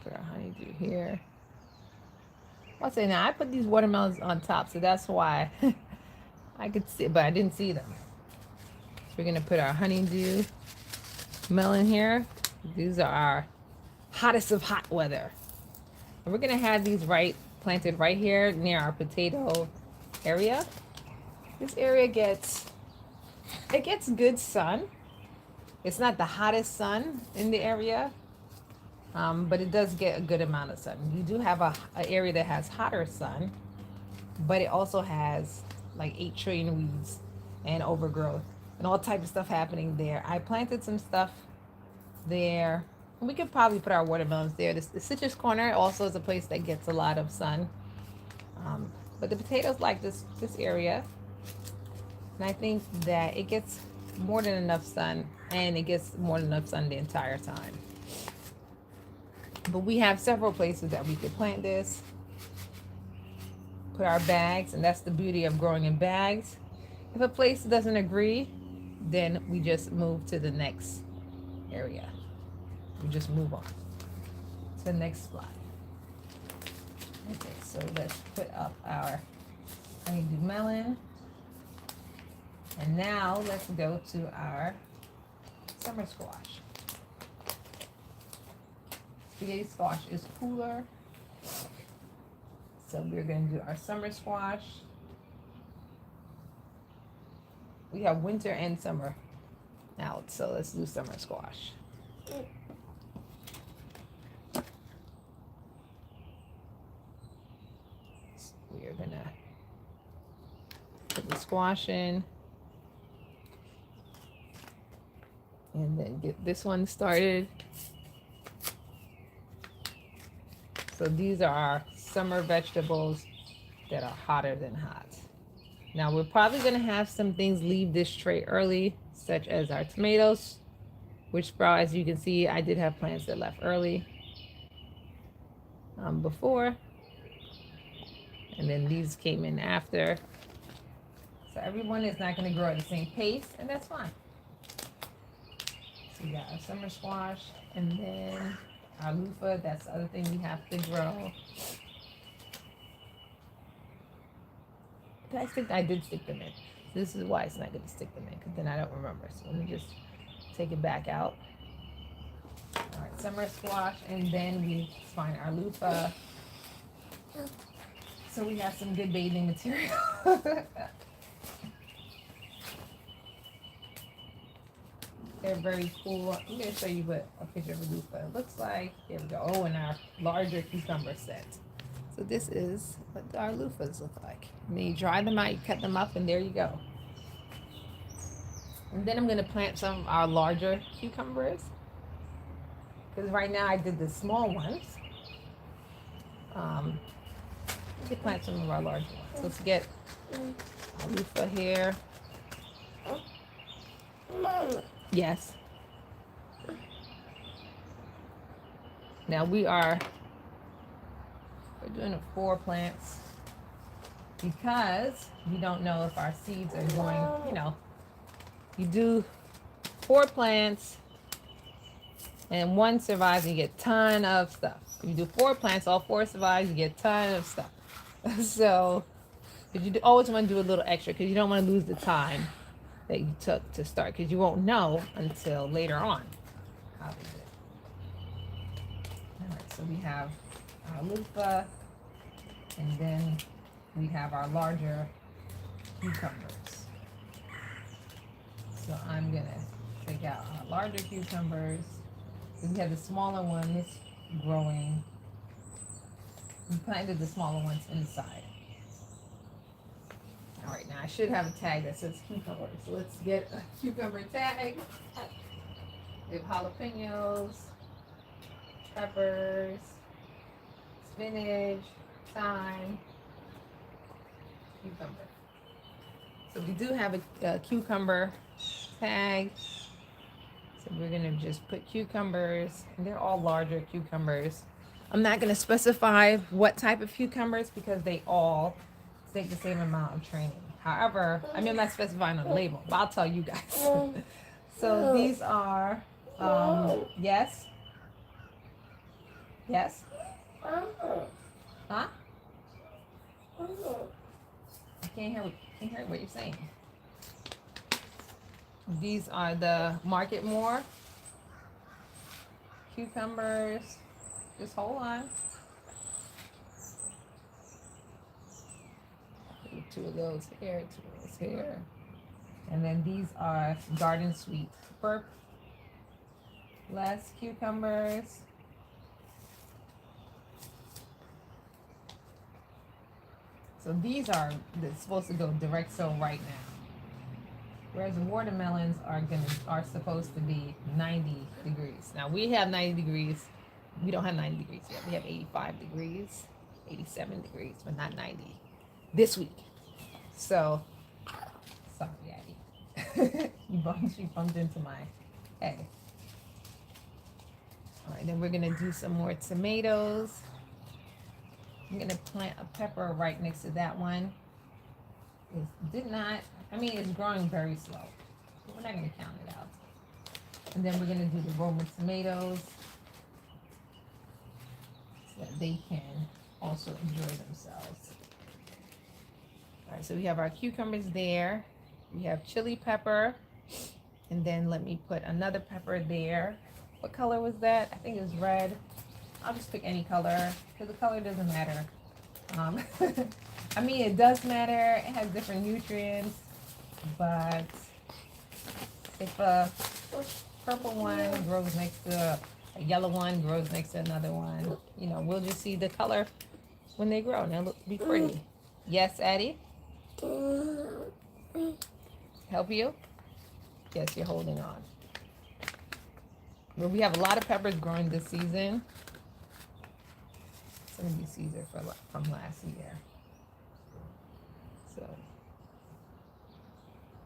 Put our honeydew here. I'll say now I put these watermelons on top, so that's why I could see, but I didn't see them. So we're gonna put our honeydew melon here. These are our hottest of hot weather. And we're gonna have these planted right here near our potato area. This area gets good sun. It's not the hottest sun in the area, but it does get a good amount of sun. You do have an area that has hotter sun, but it also has like 8 trillion weeds and overgrowth and all types of stuff happening there. I planted some stuff there. We could probably put our watermelons there. The citrus corner also is a place that gets a lot of sun. But the potatoes like this area. And I think that it gets more than enough sun, and it gets more than enough sun the entire time. But we have several places that we could plant this. Put our bags, and that's the beauty of growing in bags. If a place doesn't agree, then we just move to the next area. We just move on to the next spot. Okay, so let's put up our honeydew melon. And now let's go to our summer squash. Spaghetti squash is cooler. So we're going to do our summer squash. We have winter and summer out, so let's do summer squash. We are gonna put the squash in and then get this one started. So these are our summer vegetables that are hotter than hot. Now we're probably gonna have some things leave this tray early, such as our tomatoes, which sprout. As you can see, I did have plants that left early before, and then these came in after. So everyone is not going to grow at the same pace, and that's fine. So we got our summer squash, and then our loofah. That's the other thing we have to grow. I did stick them in. This is why it's not good to stick them in, because then I don't remember. So let me just take it back out. All right, summer squash, and then we find our loofah. So we have some good bathing material. They're very cool. I'm going to show you what a picture of a loofah looks like. Here we go. Oh, and our larger cucumber set. So this is what our loofahs look like. And then you dry them out, you cut them up, and there you go. And then I'm going to plant some of our larger cucumbers. Because right now I did the small ones. We can plant some of our larger ones. Let's get a loofah here. Yes. Now we're doing 4 plants because we don't know if our seeds are going, you do 4 plants and 1 survives and you get a ton of stuff. If you do 4 plants, all 4 survive, you get a ton of stuff. So, but you always want to do a little extra because you don't want to lose the time that you took to start, because you won't know until later on how they did. All right, so we have our loofah, and then we have our larger cucumbers. So I'm gonna take out our larger cucumbers. We have the smaller ones growing. We planted the smaller ones inside. All right, now I should have a tag that says cucumber. So let's get a cucumber tag. We have jalapenos, peppers, spinach, thyme, cucumber. So we do have a cucumber tag. So we're gonna just put cucumbers, and they're all larger cucumbers. I'm not gonna specify what type of cucumbers because they all take the same amount of training. However, I'm not specifying on the label, but I'll tell you guys. So these are, yes? Yes? Huh? I can't hear what you're saying. These are the Market More cucumbers. Just hold on. 2 of those here, 2 of those here. And then these are Garden Sweet Burp. Less cucumbers. So these are supposed to go direct sow right now. Whereas the watermelons are supposed to be 90 degrees. Now we have 90 degrees. We don't have 90 degrees yet. We have 85 degrees, 87 degrees, but not 90 this week. So, sorry, Addie. She bumped into my head. All right, then we're gonna do some more tomatoes. I'm gonna plant a pepper right next to that one. It's growing very slow. We're not gonna count it out. And then we're gonna do the Roma tomatoes so that they can also enjoy themselves. All right, so we have our cucumbers there. We have chili pepper. And then let me put another pepper there. What color was that? I think it was red. I'll just pick any color because the color doesn't matter. It does matter. It has different nutrients. But if a purple one grows next to a yellow one, grows next to another one, we'll just see the color when they grow. And they'll be pretty. Yes, Addie? Help you? Yes, you're holding on. Well, we have a lot of peppers growing this season. Some of these seeds are from last year. So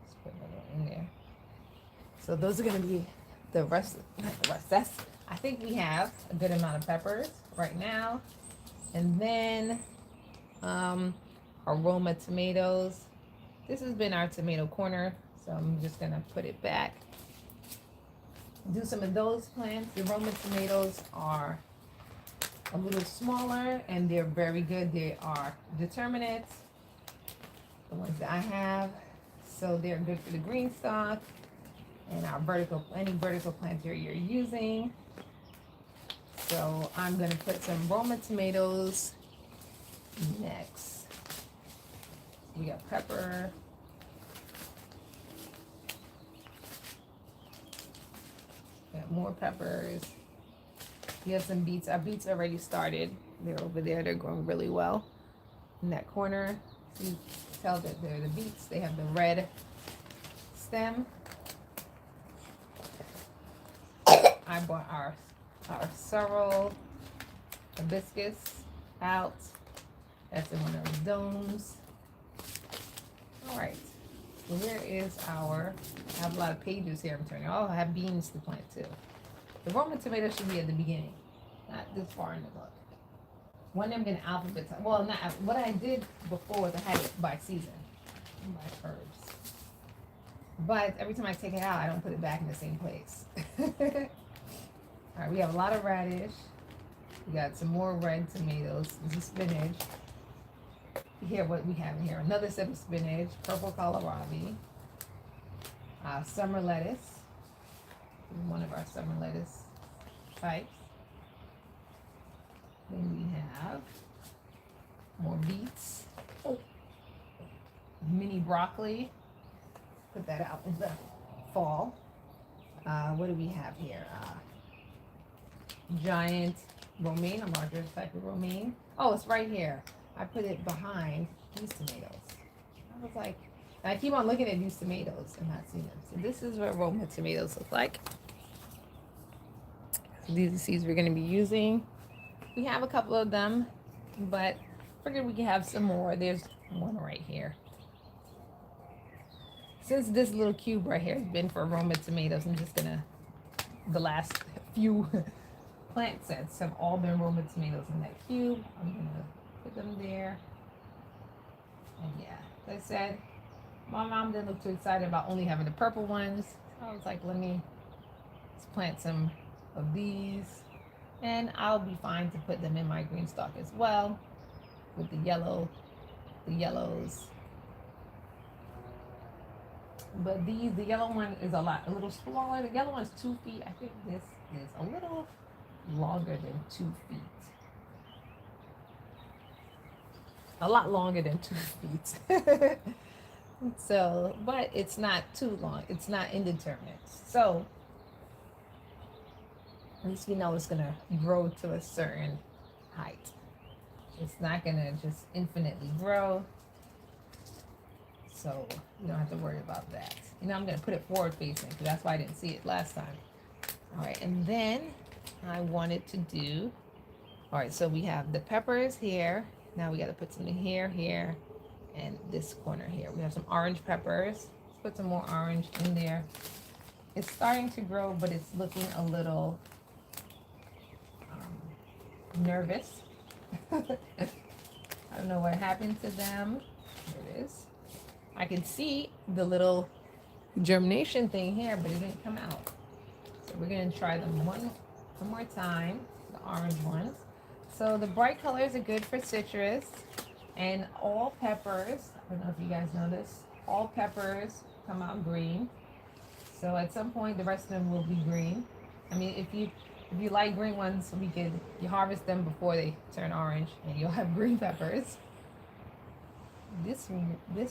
let's put another one in there. So those are going to be the rest. I think we have a good amount of peppers right now. And then aroma tomatoes. This has been our tomato corner, so I'm just gonna put it back. Do some of those plants. The aroma tomatoes are a little smaller and they're very good. They are determinates. The the ones that I have. So they're good for the green stock and our vertical, any vertical planter you're using. So I'm gonna put some Roma tomatoes next. We got pepper. Got more peppers. We have some beets. Our beets already started. They're over there. They're growing really well. In that corner, you tell that they're the beets. They have the red stem. I bought our sorrel hibiscus out. That's in one of those domes. All right. So where is our? I have a lot of pages here. I'm turning. Oh, I have beans to plant too. The Roman tomato should be at the beginning, not this far in the book. One of them in alphabet. Well, not what I did before was I had it by season, by herbs. But every time I take it out, I don't put it back in the same place. All right, we have a lot of radish. We got some more red tomatoes. This is spinach. Here, what we have in here: another set of spinach, purple kohlrabi, summer lettuce. One of our summer lettuce types. Then we have more beets, mini broccoli. Put that out in the fall. What do we have here? Giant romaine, a larger type of romaine. Oh, it's right here. I put it behind these tomatoes. I was like, I keep on looking at these tomatoes and not seeing them. So this is what Roma tomatoes look like. So these are the seeds we're going to be using. We have a couple of them, but figured we can have some more. There's one right here. Since this little cube right here has been for Roma tomatoes, I'm just gonna, the last few plant sets have all been Roma tomatoes in that cube. I'm gonna put them there. And yeah, as I said, my mom didn't look too excited about only having the purple ones. So I was like, let me just plant some of these, and I'll be fine to put them in my green stock as well with the yellows. But these, the yellow one is a little smaller. The yellow one is 2 feet. I think this is a little longer than 2 feet. A lot longer than 2 feet. So, but it's not too long. It's not indeterminate. So, at least we know it's gonna grow to a certain height. It's not gonna just infinitely grow. So you don't have to worry about that. You know, I'm gonna put it forward facing because that's why I didn't see it last time. All right, and then I wanted to do, all right, so we have the peppers here. Now we gotta put some in here, and this corner here. We have some orange peppers. Let's put some more orange in there. It's starting to grow, but it's looking a little nervous. I don't know what happened to them. There it is. I can see the little germination thing here, but it didn't come out. So we're gonna try them one more time, the orange ones. So the bright colors are good for citrus, and all peppers, I don't know if you guys know this, all peppers come out green. So at some point the rest of them will be green. I mean, if you like green ones, you harvest them before they turn orange and you'll have green peppers. This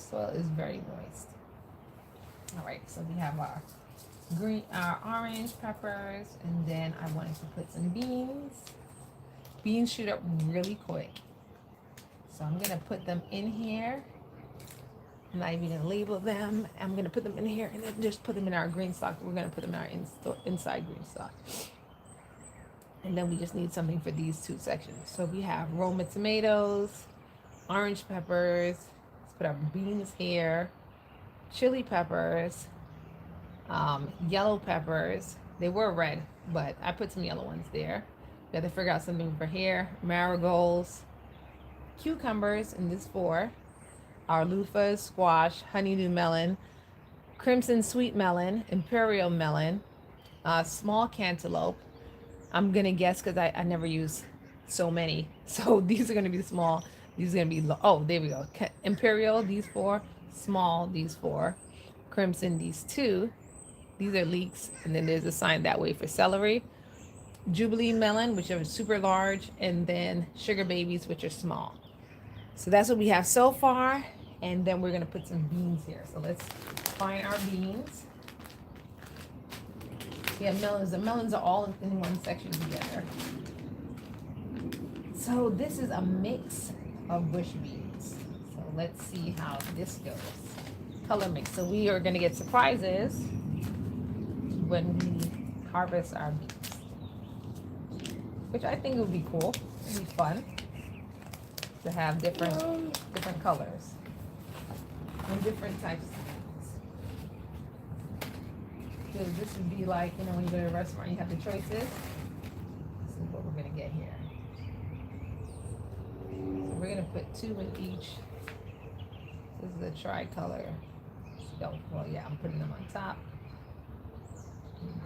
soil is very moist. All right, so we have our orange peppers, and then I wanted to put some beans. Beans shoot up really quick. So I'm gonna put them in here. I'm not even gonna label them. I'm gonna put them in here and then just put them in our green stock. We're gonna put them in our inside green stock. And then we just need something for these two sections. So we have Roma tomatoes, orange peppers. Let's put our beans here, chili peppers, yellow peppers. They were red, but I put some yellow ones there. We have to figure out something for here. Marigolds, cucumbers, and this 4. Our loofahs, squash, honeydew melon, crimson sweet melon, imperial melon, small cantaloupe. I'm gonna guess because I never use so many. So these are gonna be small. These are gonna be oh, there we go. Imperial, these 4, small, these 4. Crimson, these 2. These are leeks. And then there's a sign that way for celery. Jubilee melon, which are super large. And then sugar babies, which are small. So that's what we have so far. And then we're going to put some beans here. So let's find our beans. Yeah, melons. The melons are all in one section together. So this is a mix of bush beans. So let's see how this goes. Color mix. So we are going to get surprises when we harvest our beans, which I think would be cool. It'd be fun to have different colors and different types of beans. Because this would be like, you know, when you go to a restaurant, you have the choices. This is what we're going to get here. So we're going to put 2 in each. This is a tricolor. Oh, well, yeah, I'm putting them on top.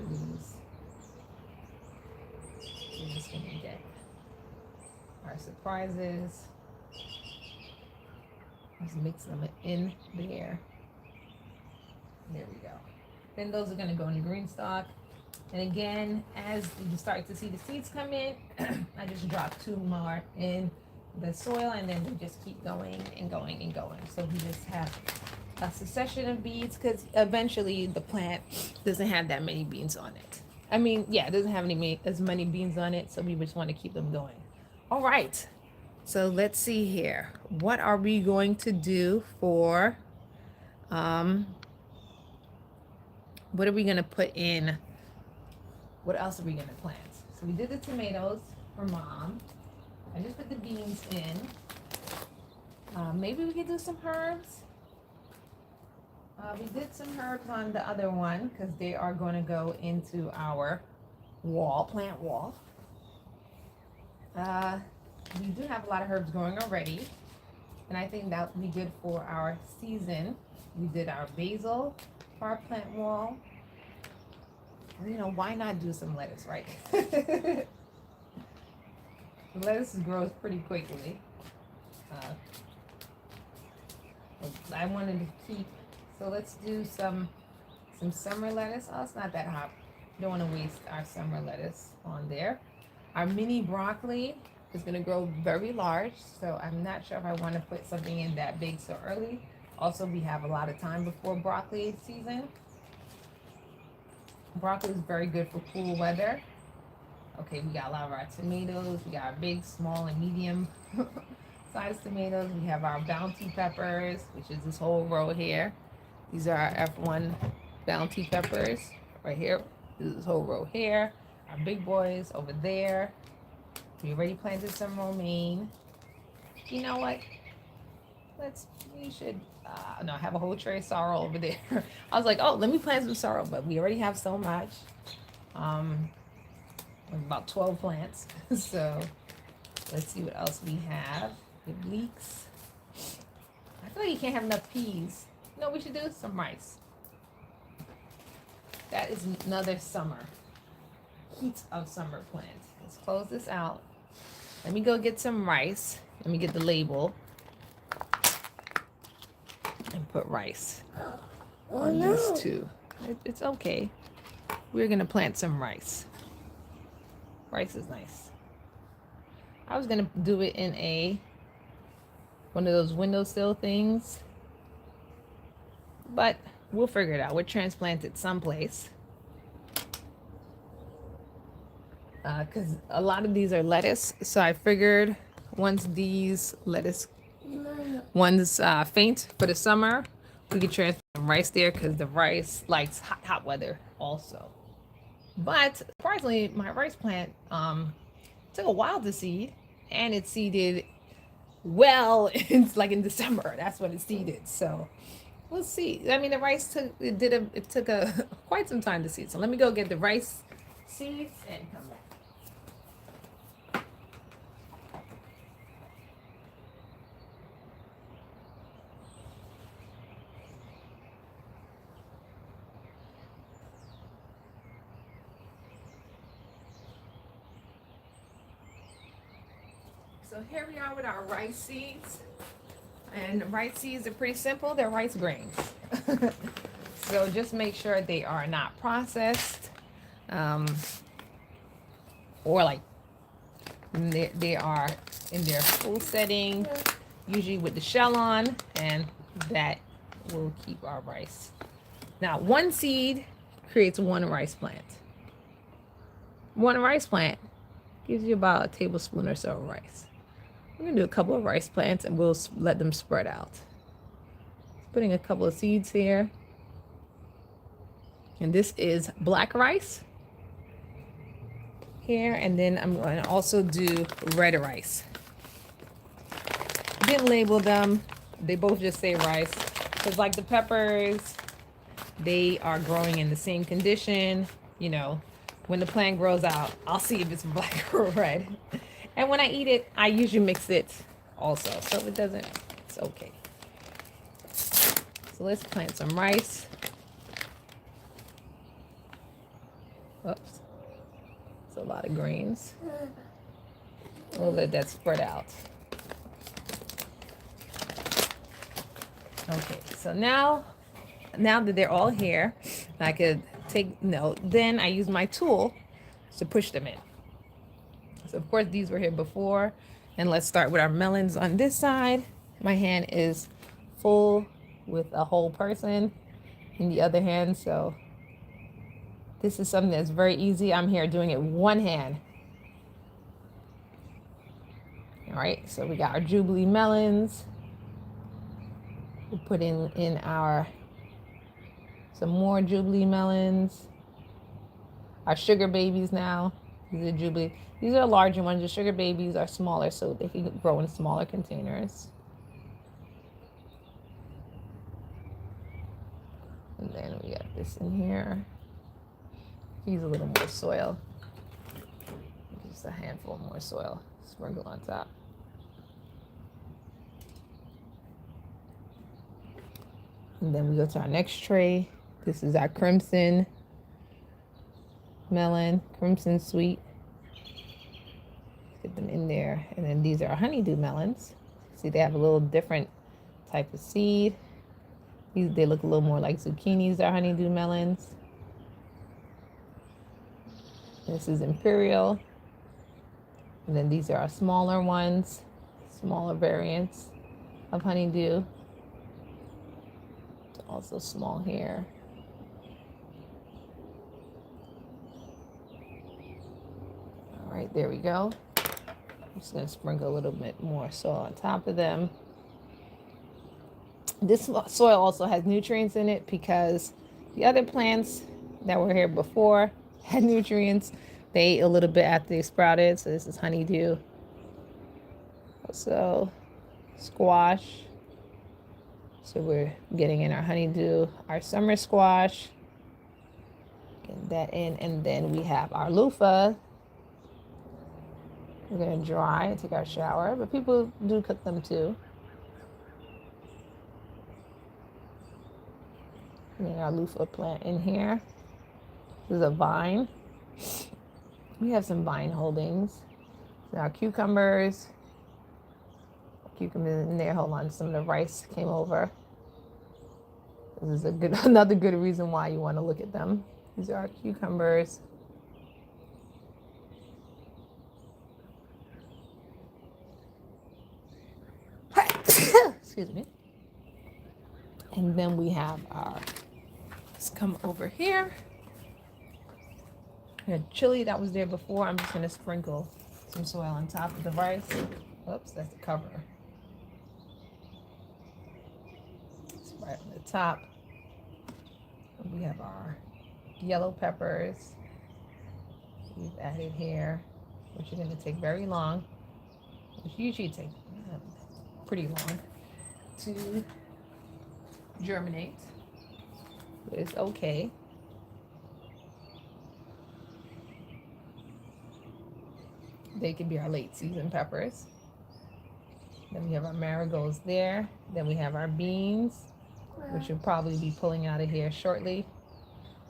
These. We're just going to get our surprises. Just mix them in there. There we go. Then those are going to go in the green stock. And again, as you start to see the seeds come in, I just drop 2 more in the soil, and then we just keep going and going and going. So we just have a succession of beans, because eventually the plant doesn't have that many beans on it. I mean, yeah, it doesn't have as many beans on it, so we just want to keep them going. All right. So let's see here. What are we going to do for, what are we going to put in? What else are we going to plant? So we did the tomatoes for Mom. I just put the beans in. Maybe we could do some herbs. We did some herbs on the other one because they are going to go into our plant wall. We do have a lot of herbs growing already, and I think that would be good for our season. We did our basil for our plant wall. You know, why not do some lettuce, right? Lettuce grows pretty quickly. I wanted to keep, so let's do some summer lettuce. Oh, it's not that hot. Don't want to waste our summer lettuce on there. Our mini broccoli is going to grow very large, so I'm not sure if I want to put something in that big so early. Also, we have a lot of time before broccoli season. Broccoli is very good for cool weather. Okay, we got a lot of our tomatoes. We got our big, small, and medium sized tomatoes. We have our bounty peppers, which is this whole row here. These are our F1 bounty peppers right here. This is this whole row here. Our big boys over there. We already planted some romaine. You know what? We should, no, I have a whole tray of sorrel over there. I was like, oh, let me plant some sorrel, but we already have so much. About 12 plants. So let's see what else we have. The leeks. I feel like you can't have enough peas. No, we should do some rice. That is another summer. Heat of summer plant. Let's close this out. Let me go get some rice. Let me get the label. And put rice on these 2. It's okay. We're going to plant some rice. Rice is nice. I was going to do it in one of those windowsill things. But we'll figure it out. We'll transplant it someplace. Because a lot of these are lettuce. So I figured once these lettuce ones faint for the summer, we could transplant rice there, because the rice likes hot weather also. But surprisingly, my rice plant took a while to seed, and it seeded well. It's like in December. That's when it seeded. So we'll see. I mean, the rice took quite some time to seed. So let me go get the rice seeds and come back. So here we are with our rice seeds. And rice seeds are pretty simple. They're rice grains. So just make sure they are not processed, um, or like they are in their full setting, usually with the shell on, and that will keep our rice. Now, one seed creates one rice plant. One rice plant gives you about a tablespoon or so of rice. We're gonna do a couple of rice plants and we'll let them spread out. Putting a couple of seeds here. And this is black rice here, and then I'm going to also do red rice. Didn't label them. They both just say rice. Because like the peppers, they are growing in the same condition. You know, when the plant grows out, I'll see if it's black or red. And when I eat it, I usually mix it also. So if it doesn't, it's okay. So let's plant some rice. Oops. It's a lot of greens. We'll let that spread out. Okay, so now that they're all here, I could take note. Then I use my tool to push them in. So of course these were here before. And let's start with our melons on this side. My hand is full with a whole person in the other hand, so this is something that's very easy. I'm here doing it one hand. All right, so we got our Jubilee melons. We'll put in our some more Jubilee melons. Our sugar babies now. These are Jubilee. These are larger ones. The sugar babies are smaller, so they can grow in smaller containers. And then we got this in here. Use a little more soil. Just a handful more soil. Sprinkle on top. And then we go to our next tray. This is our crimson melon, crimson sweet. Get them in there. And then these are our honeydew melons. See, they have a little different type of seed. They look a little more like zucchinis. They're honeydew melons. This is imperial. And then these are our smaller ones, smaller variants of honeydew. Also small here. All right, there we go. I'm just gonna sprinkle a little bit more soil on top of them. This soil also has nutrients in it because the other plants that were here before had nutrients. They ate a little bit after they sprouted. So this is honeydew. Also squash. So we're getting in our honeydew, our summer squash. Get that in. And then we have our loofah. We're going to dry and take our shower. But people do cook them too. Getting our loofah plant in here. This is a vine. We have some vine holdings. So our cucumbers. Cucumbers in there. Hold on, some of the rice came over. This is another good reason why you want to look at them. These are our cucumbers. Excuse me. And then we have our, let's come over here. Chili that was there before. I'm just going to sprinkle some soil on top of the rice. Oops, that's the cover. It's right on the top. And we have our yellow peppers. We've added here, which are going to take very long, which usually take pretty long to germinate. But it's okay. They can be our late season peppers. Then we have our marigolds there. Then we have our beans, which will probably be pulling out of here shortly,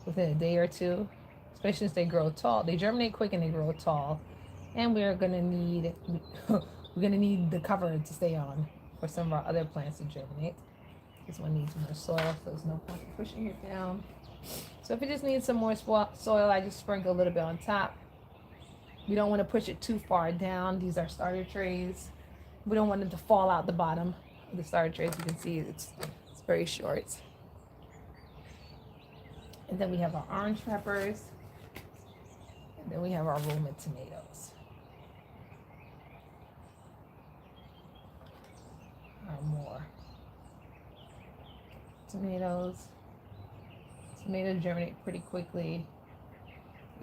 within a day or two, especially as they grow tall. They germinate quick and they grow tall. And we're gonna need the cover to stay on. for some of our other plants to germinate. This one needs more soil, so there's no point in pushing it down. So if it just needs some more soil, I just sprinkle a little bit on top. We don't want to push it too far down. These are starter trays. We don't want it to fall out the bottom of the starter trays. You can see it's very short. And then we have our orange peppers. And then we have our Roma tomatoes. Our more tomatoes. Tomatoes germinate pretty quickly.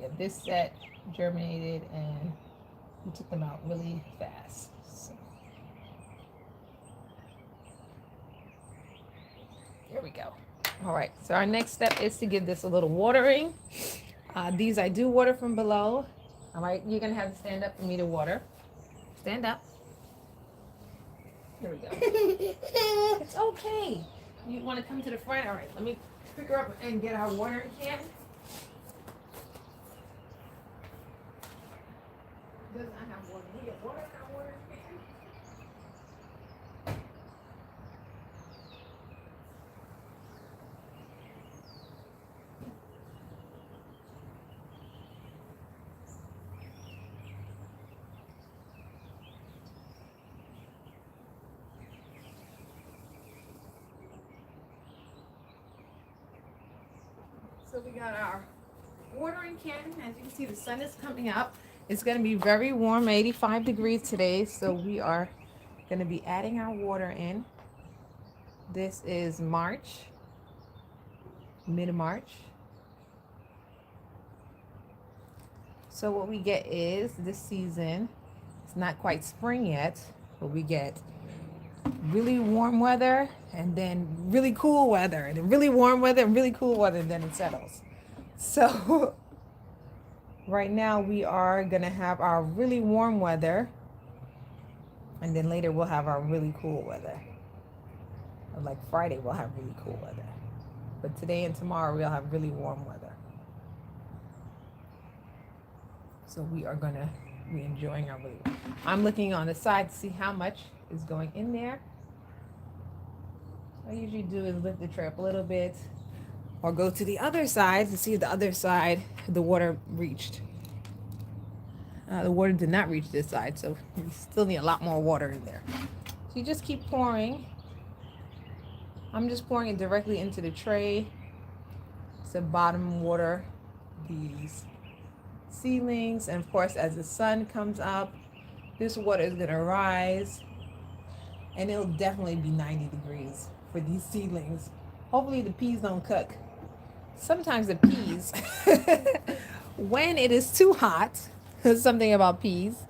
Yeah, this set germinated and we took them out really fast. So, there we go. All right, so our next step is to give this a little watering. These I do water from below. All right, you're gonna have to stand up for me to water. Stand up. Here we go. It's okay. You want to come to the front? All right, let me pick her up and get our watering can. Does not have water. We get water in our watering can. So we got our watering can. As you can see, the sun is coming up. It's going to be very warm, 85 degrees today. So we are going to be adding our water in. This is March, mid-March. So what we get is this season, it's not quite spring yet, but we get really warm weather and then really cool weather and then really warm weather and really cool weather, and then it settles. So right now we are gonna have our really warm weather, and then later we'll have our really cool weather. Like Friday we'll have really cool weather, but today and tomorrow we'll have really warm weather. So we are gonna be enjoying our really. I'm looking on the side to see how much is going in there. What I usually do is lift the tray up a little bit, or go to the other side to see if the other side the water reached. The water did not reach this side, so we still need a lot more water in there. So you just keep pouring. I'm just pouring it directly into the tray. It's the bottom water, these seedlings, and of course as the sun comes up, this water is going to rise, and it'll definitely be 90 degrees for these seedlings. Hopefully the peas don't cook. Sometimes the peas, when it is too hot, there's something about peas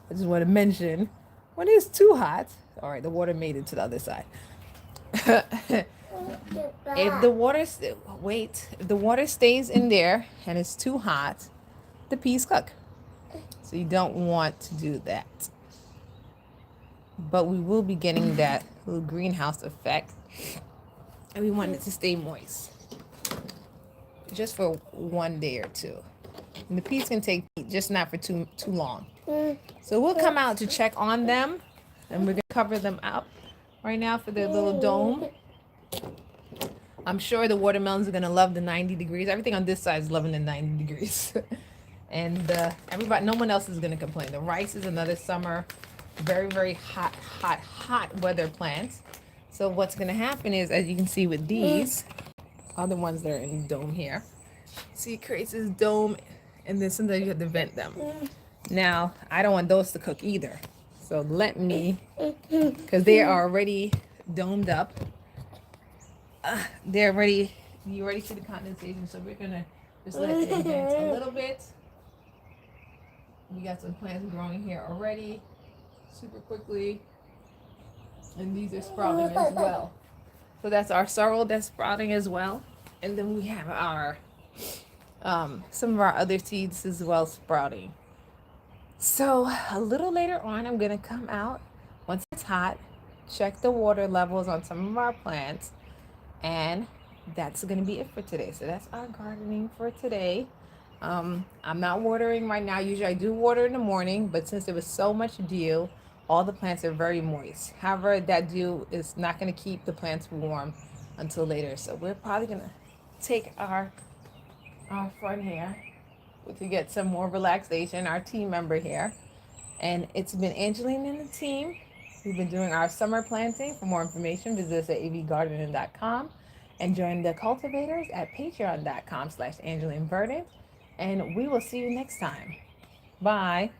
I just want to mention. When it's too hot, all right, the water made it to the other side. If the water, if the water stays in there and it's too hot, the peas cook. So you don't want to do that. But we will be getting that little greenhouse effect, and we want it to stay moist just for 1 day or two. And the peas can take just not for too long. So we'll come out to check on them, and we're gonna cover them up right now for their little dome. I'm sure the watermelons are gonna love the 90 degrees. Everything on this side is loving the 90 degrees. And everybody, no one else is gonna complain. The rice is another summer, very, very hot weather plants. So what's gonna happen is, as you can see with these, other ones that are in the dome here, see, it creates this dome, and then sometimes you have to vent them. Now, I don't want those to cook either. So let me, because they are already domed up. They're ready. You already see the condensation, so we're gonna just let it advance a little bit. We got some plants growing here already, super quickly, and these are sprouting as well. So that's our sorrel that's sprouting as well, and then we have our some of our other seeds as well sprouting. So a little later on, I'm gonna come out once it's hot, check the water levels on some of our plants, and that's gonna be it for today. So that's our gardening for today. I'm not watering right now. Usually I do water in the morning, but since there was so much dew, all the plants are very moist. However, that dew is not going to keep the plants warm until later. So we're probably going to take our friend here to get some more relaxation, our team member here. And it's been Angeline and the team. We've been doing our summer planting. For more information, visit us at avgardening.com and join the cultivators at patreon.com/Angeline Verdant. And we will see you next time. Bye.